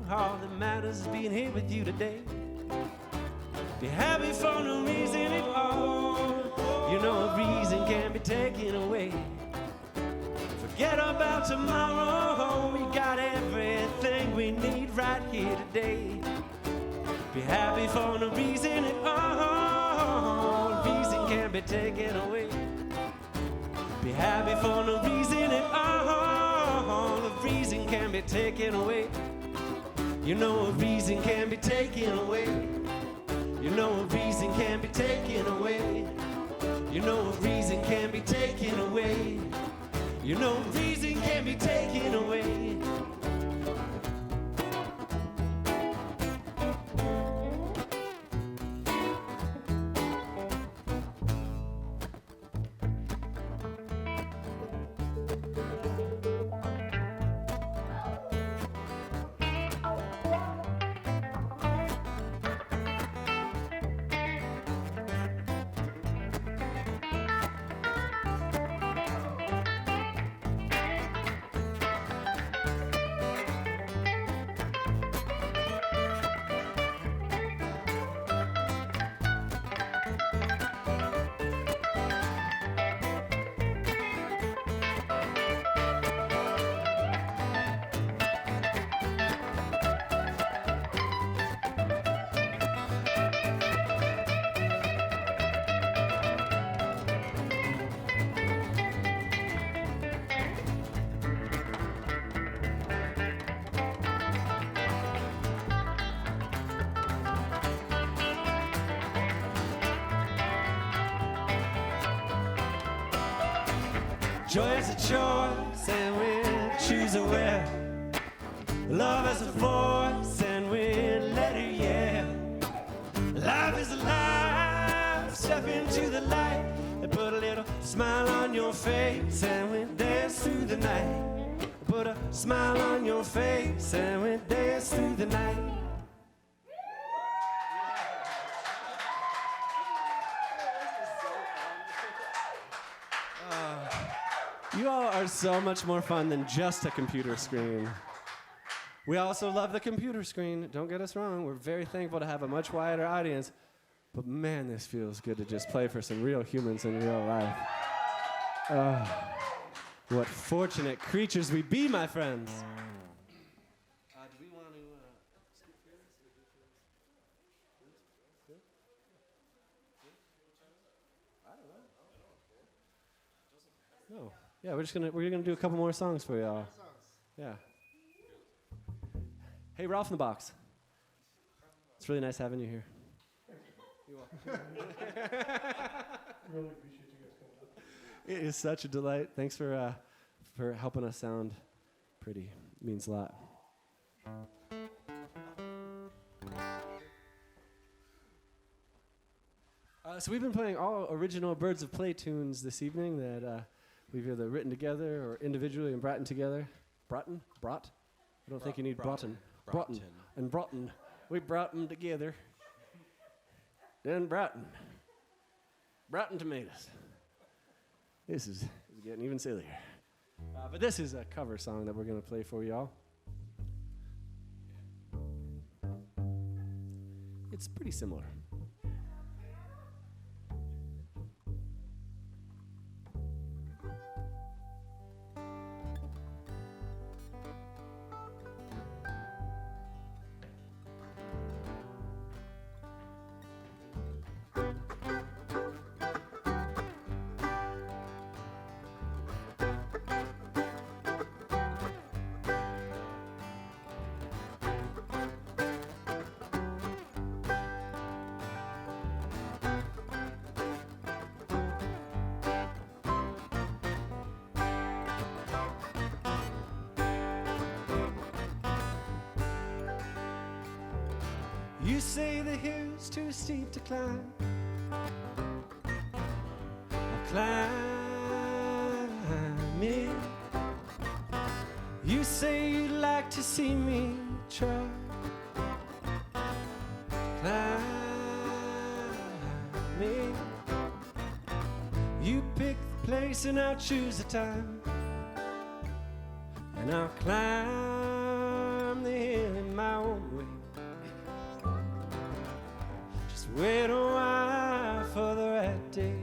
All that matters is being here with you today. Be happy for no reason at all. You know a reason can be taken away. Forget about tomorrow. We got everything we need right here today. Be happy for no reason at all. Reason can be taken away. Be happy for no reason at all. The reason can be taken away. You know a reason can be taken away. You know a reason can be taken away. You know a reason can be taken away. You know a reason can be taken away. Joy is a choice and we'll choose a where. Love has a voice and we'll let it hear. Life is alive, step into the light and put a little smile on your face and we'll dance through the night. Put a smile on your face and we'll dance through the night. You all are so much more fun than just a computer screen. We also love the computer screen. Don't get us wrong. We're very thankful to have a much wider audience. But man, this feels good to just play for some real humans in real life. What fortunate creatures we be, my friends. Do we want to skip here? I don't know. No. Yeah, we're gonna do a couple more songs for y'all. Yeah. Hey, Ralph in the Box. It's really nice having you here. You're welcome. Really appreciate you guys coming up. It is such a delight. Thanks for helping us sound pretty. It means a lot. So we've been playing all original Birds of Play tunes this evening that we've either written together or individually and brought together. Brought? I don't think you need Broughton. And Broughton. We brought them together. Then Broughton tomatoes. This is getting even sillier. But this is a cover song that we're going to play for y'all. It's pretty similar. You say the hill's too steep to climb. I'll climb it. You say you'd like to see me try. Climb it. You pick the place and I'll choose the time. And I'll climb the hill in my own way. Wait a while for the right day.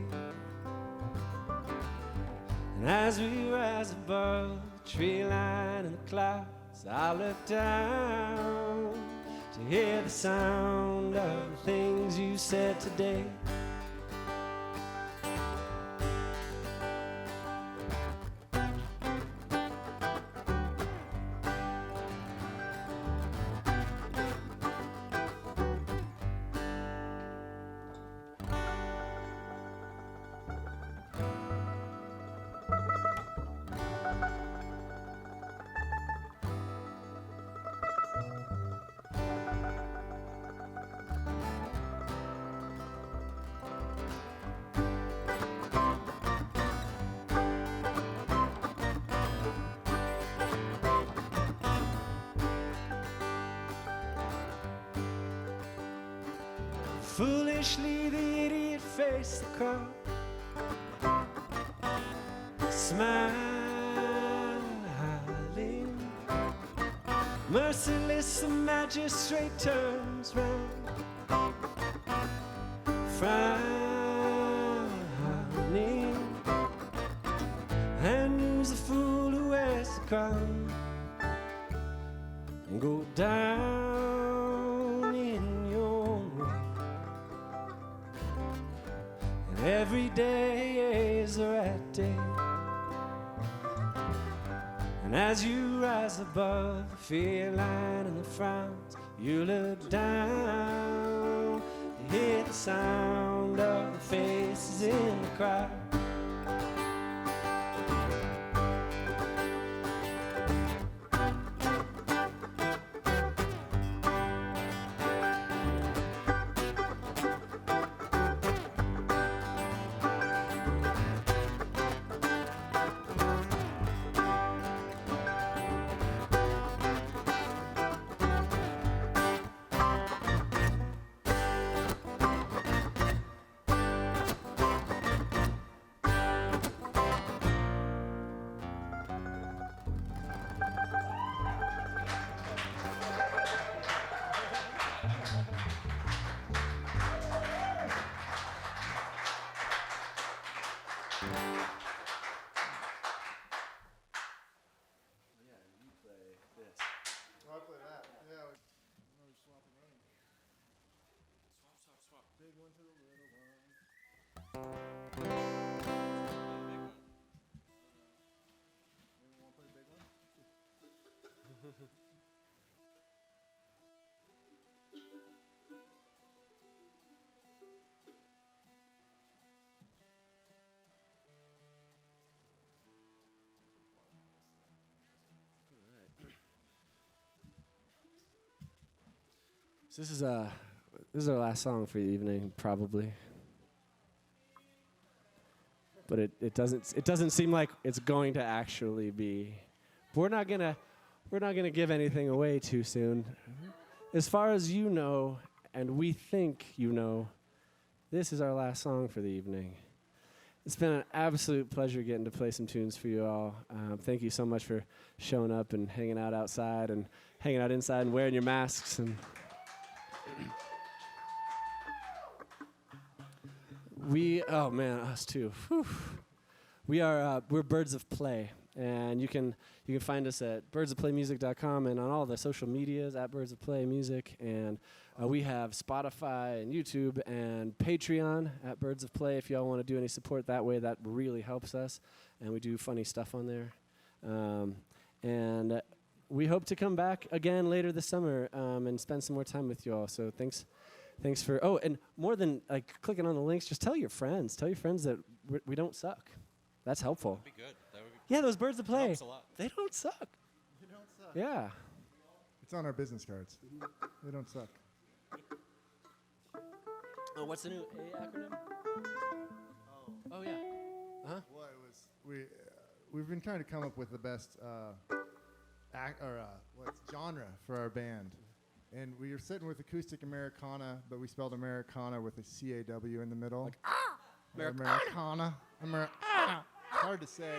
And as we rise above the tree line and the clouds, I look down to hear the sound of the things you said today. Foolishly the idiot faced the crowd, smiling. Merciless the magistrate turns round, frowning, and who's the fool who wears the crown and go down in your way. Every day is the right day. And as you rise above the fear line and the frowns, you look down to hear the sound of the faces in the crowd. I'll play that. Yeah. We're swapping names. Swap. Big one to the little one. You want to play the big one? So this is our last song for the evening, probably. But it doesn't seem like it's going to actually be. We're not gonna give anything away too soon. As far as you know, and we think you know, this is our last song for the evening. It's been an absolute pleasure getting to play some tunes for you all. Thank you so much for showing up and hanging out outside and hanging out inside and wearing your masks and. Us too. Whew. We're Birds of Play, and you can find us at birdsofplaymusic.com and on all the social medias at Birds of Play Music, and we have Spotify and YouTube and Patreon at Birds of Play. If y'all want to do any support that way, that really helps us, and we do funny stuff on there, and we hope to come back again later this summer and spend some more time with you all. So thanks for, and more than like clicking on the links, just tell your friends that we don't suck. That's helpful. That'd be good. That would be Yeah, those Birds of Play, helps a lot. they don't suck. You don't suck. Yeah. It's on our business cards. They don't suck. Oh, what's the new A acronym? Oh yeah. Well, we've been trying to come up with the best genre for our band, and we were sitting with acoustic Americana, but we spelled Americana with a C-A-W in the middle. Like Americana. Hard to say.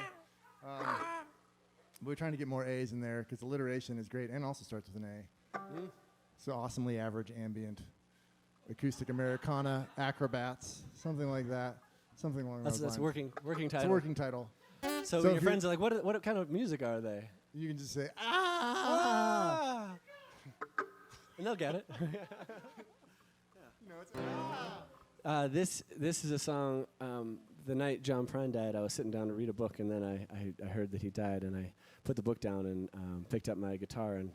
We're trying to get more A's in there because alliteration is great and also starts with an A. So awesomely average ambient. Acoustic Americana, acrobats, something like that. Something along those lines. That's working title. It's a working title. So So your if friends are like, what kind of music are they? You can just say, ah! And they'll get it. No, it's ah! This is a song. The night John Prine died, I was sitting down to read a book, and then I heard that he died, and I put the book down and picked up my guitar and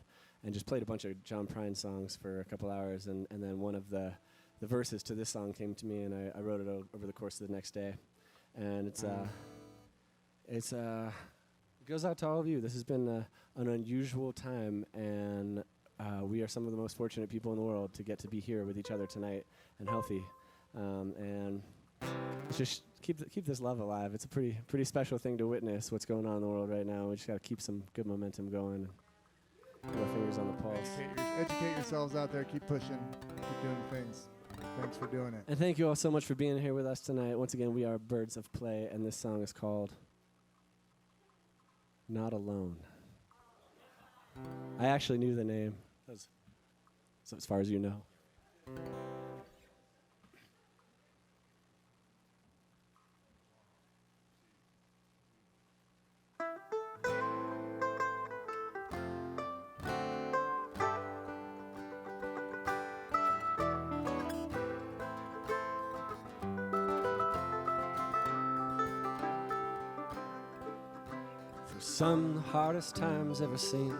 just played a bunch of John Prine songs for a couple hours, and then one of the verses to this song came to me, and I wrote it over the course of the next day, and it goes out to all of you. This has been an unusual time, and we are some of the most fortunate people in the world to get to be here with each other tonight and healthy, and just keep this love alive. It's a pretty special thing to witness what's going on in the world right now. We just got to keep some good momentum going. And keep our fingers on the pulse. Educate yourselves out there. Keep pushing. Keep doing things. Thanks for doing it. And thank you all so much for being here with us tonight. Once again, we are Birds of Play, and this song is called Not Alone. I actually knew the name, so as far as you know. Some the hardest times ever seen.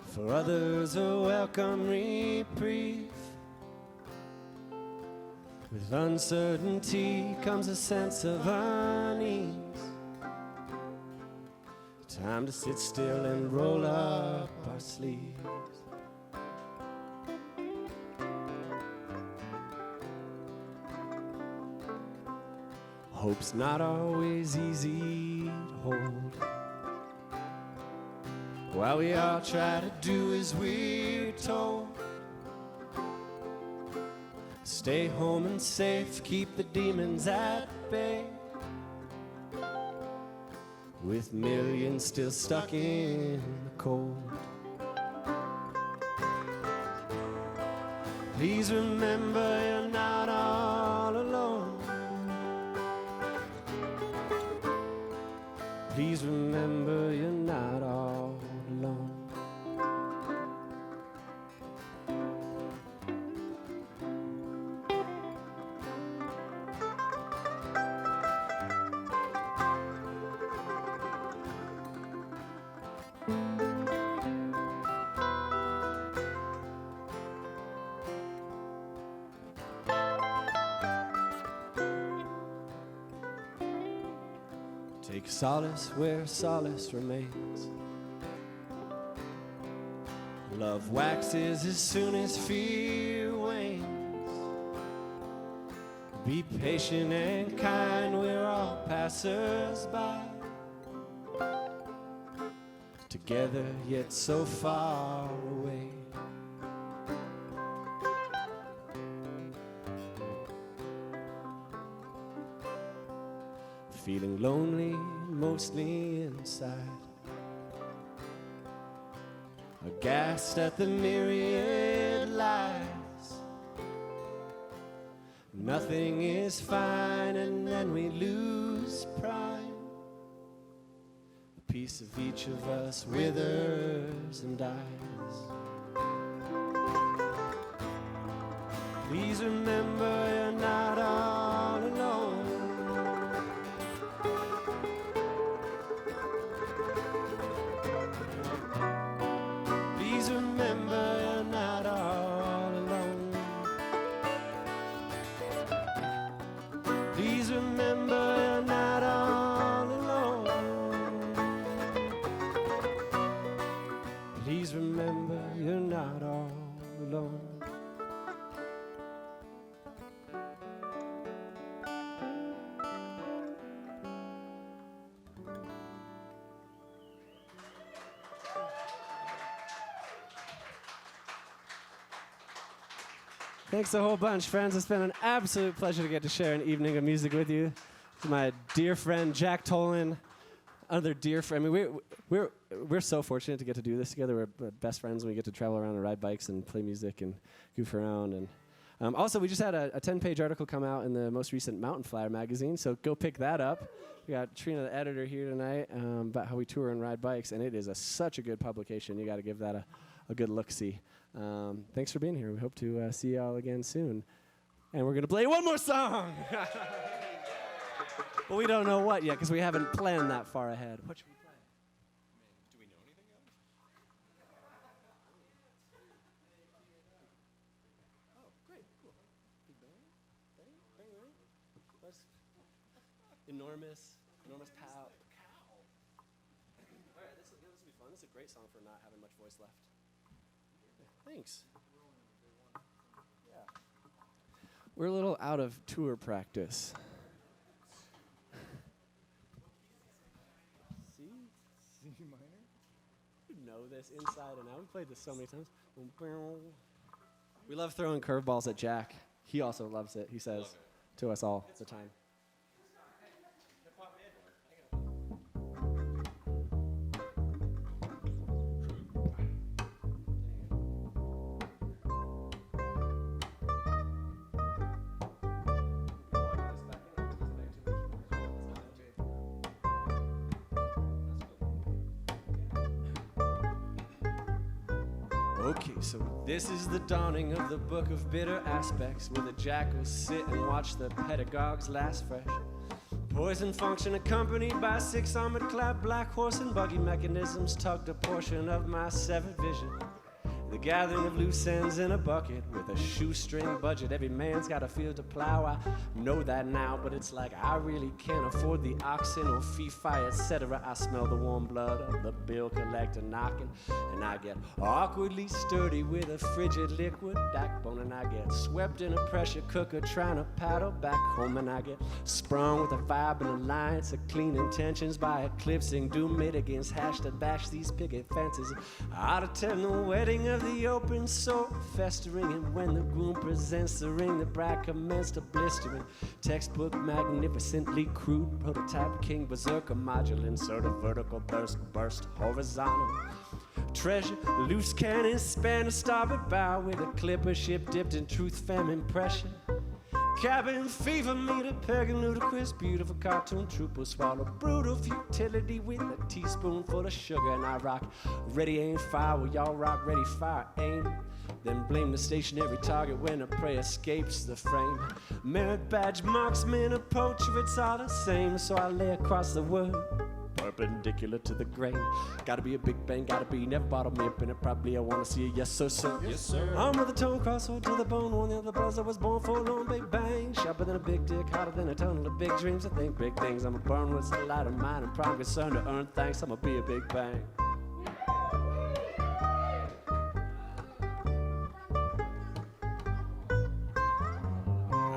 For others a welcome reprieve. With uncertainty comes a sense of unease. Time to sit still and roll up our sleeves. Hope's not always easy to hold. While we all try to do as we're told. Stay home and safe, keep the demons at bay. With millions still stuck in the cold. Please remember you're not all alone. Please remember you're not all alone. Take solace where solace remains. Love waxes as soon as fear wanes. Be patient and kind, we're all passers-by. Together yet so far away. Feeling lonely, mostly inside. Aghast at the myriad lies. Nothing is fine, and then we lose pride. A piece of each of us withers and dies. Please remember you're not all alone. Please remember you're not all alone. Please remember you're not all alone. Please remember you're not all alone. Thanks a whole bunch, friends. It's been an absolute pleasure to get to share an evening of music with you. To my dear friend Jack Tolan, other dear friend. I mean, we're so fortunate to get to do this together. We're best friends, and we get to travel around and ride bikes and play music and goof around. And also, we just had a 10-page article come out in the most recent Mountain Flyer magazine, so go pick that up. We got Trina, the editor, here tonight about how we tour and ride bikes, and it is such a good publication. You got to give that a good look-see. Thanks for being here. We hope to see y'all again soon. And we're going to play one more song. But we don't know what yet because we haven't planned that far ahead. What should we play? Do we know anything else? Oh, great. Cool. Big bang? Bang? Enormous pow. All right, this will be fun. This is a great song for not having much voice left. Thanks. Yeah. We're a little out of tour practice. C minor? You know this inside and out. We played this so many times. We love throwing curveballs at Jack. He also loves it, he says to us all the time. Okay, so this is the dawning of the book of bitter aspects, where the jackals sit and watch the pedagogues last fresh. Poison function accompanied by 6 armored-clad black horse and buggy mechanisms tugged a portion of my severed vision. The gathering of loose ends in a bucket with a shoestring budget. Every man's got a field to plow. I know that now, but it's like I really can't afford the oxen or fee-fi, etc. I smell the warm blood of the bill collector knocking, and I get awkwardly sturdy with a frigid liquid backbone, and I get swept in a pressure cooker trying to paddle back home, and I get sprung with a vibe and alliance of clean intentions by eclipsing doom mitigants hash to bash these picket fences. I'd attend the wedding of the open sore festering, and when the groom presents the ring, the bride commenced a blistering textbook magnificently crude prototype king berserker modular sort of vertical burst horizontal treasure loose cannon span a starboard bow with a clipper ship dipped in truth femme impression cabin fever, meet a pegging ludicrous, beautiful cartoon trooper, swallow brutal futility with a teaspoonful of sugar, and I rock ready aim fire, well y'all rock ready fire aim. Then blame the stationary target when a prey escapes the frame. Merit badge, marksman, a poacher, it's all the same. So I lay across the word, perpendicular to the grain. Gotta be a big bang, gotta be, never bottle me up in it. Probably I wanna see a yes sir, sir. Yes, sir. I'm with a tone crossroad to the bone. One of the brothers that was born for a long big bang. Sharper than a big dick, hotter than a tunnel of big dreams. I think big things, I'ma burn with the light of mine and prime concern to earn thanks. I'ma be a big bang.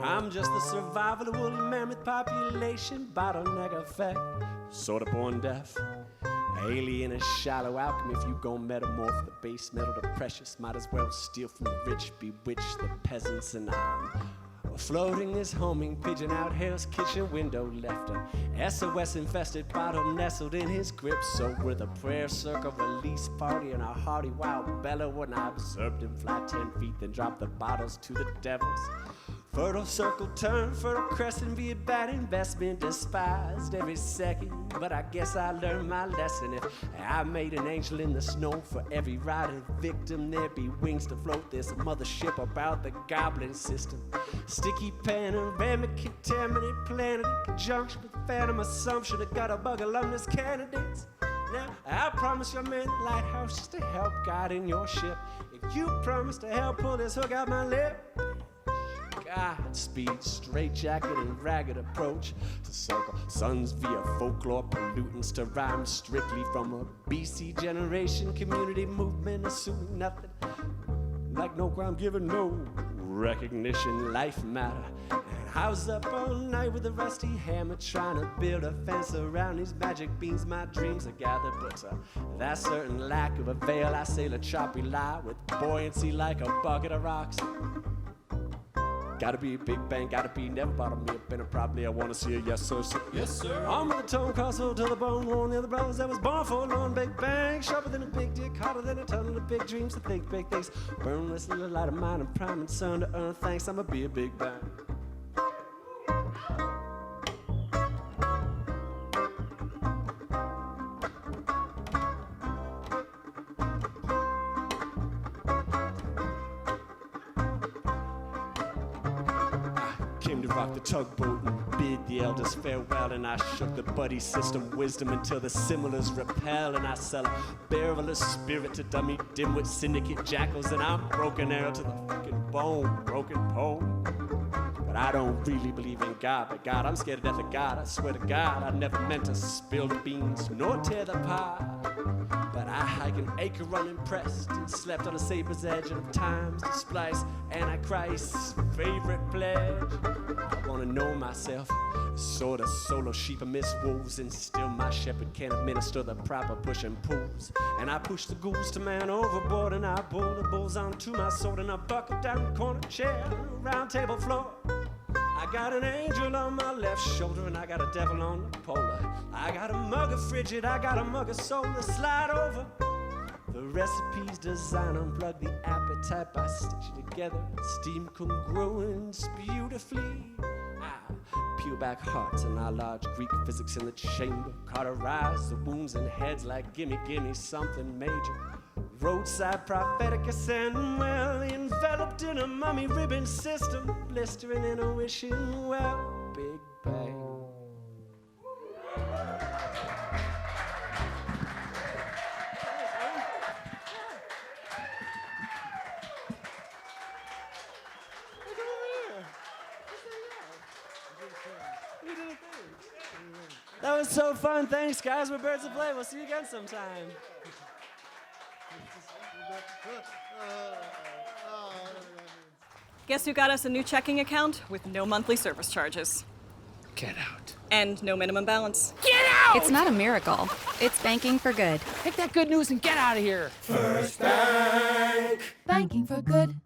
I'm just the survival of woolly mammoth population, bottleneck effect, sort of born deaf. Alien and shallow alchemy, if you gon' metamorph the base metal to precious, might as well steal from the rich, bewitch the peasants, and I'm floating this homing pigeon out Hell's kitchen window, left a SOS infested bottle nestled in his grip. So with a prayer circle release party and a hearty wild bellow, when I observed him fly 10 feet, then drop the bottles to the devils. Fertile circle turn, fertile crescent, be a bad investment, despised every second. But I guess I learned my lesson. If I made an angel in the snow, for every rotted victim there'd be wings to float this mothership about the goblin system. Sticky panoramic, contaminant planet in conjunction with phantom assumption that got a bug alumnus candidates. Now, I promise your man lighthouse just to help guide in your ship. If you promise to help pull this hook out my lip, Godspeed, straight jacket and ragged approach to circle suns via folklore pollutants to rhyme strictly from a BC generation community movement, assuming nothing like no crime given, no recognition, life matter. And I was up all night with a rusty hammer trying to build a fence around these magic beans my dreams are gathered. But that certain lack of avail, I sail a choppy lie with buoyancy like a bucket of rocks. Gotta be a big bang, gotta be, never bottle me up in it. Probably I wanna see a yes sir, sir. Yes sir. I'm with the tone crossroad to the bone. One of the other brothers that was born for a long big bang. Sharper than a big dick, hotter than a tunnel of big dreams to think big things. Burn this little light of mine and prime and sun to earn thanks. I'ma be a big bang. Rock the tugboat and bid the elders farewell, and I shook the buddy system wisdom until the similars repel, and I sell a barrel of spirit to dummy dimwit syndicate jackals, and I'm broken arrow to the fucking bone, broken poem. But I don't really believe in God, but God, I'm scared to death of God. I swear to God, I never meant to spill the beans nor tear the pie. But I hike an acre unimpressed and slept on a saber's edge of times to splice Antichrist's favorite pledge. I wanna know myself, sort of solo sheep amidst wolves, and still my shepherd can't administer the proper push and pulls. And I push the ghouls to man overboard, and I pull the bulls onto my sword, and I buckle down the corner chair, round table floor. I got an angel on my left shoulder, and I got a devil on the polar. I got a mug of frigid, I got a mug of solar. Slide over the recipes, design, unplug the appetite by stitching together steam congruence beautifully. I peel back hearts and I lodge Greek physics in the chamber, cauterize the wounds and heads like gimme, gimme something major. Roadside prophetic ascend, well enveloped in a mummy ribbon system, blistering in a wishing well, big bang. That was so fun. Thanks, guys. We're Birds of Play. We'll see you again sometime. Guess who got us a new checking account with no monthly service charges? Get out. And no minimum balance. Get out! It's not a miracle. It's banking for good. Take that good news and get out of here. First Bank. Banking for good.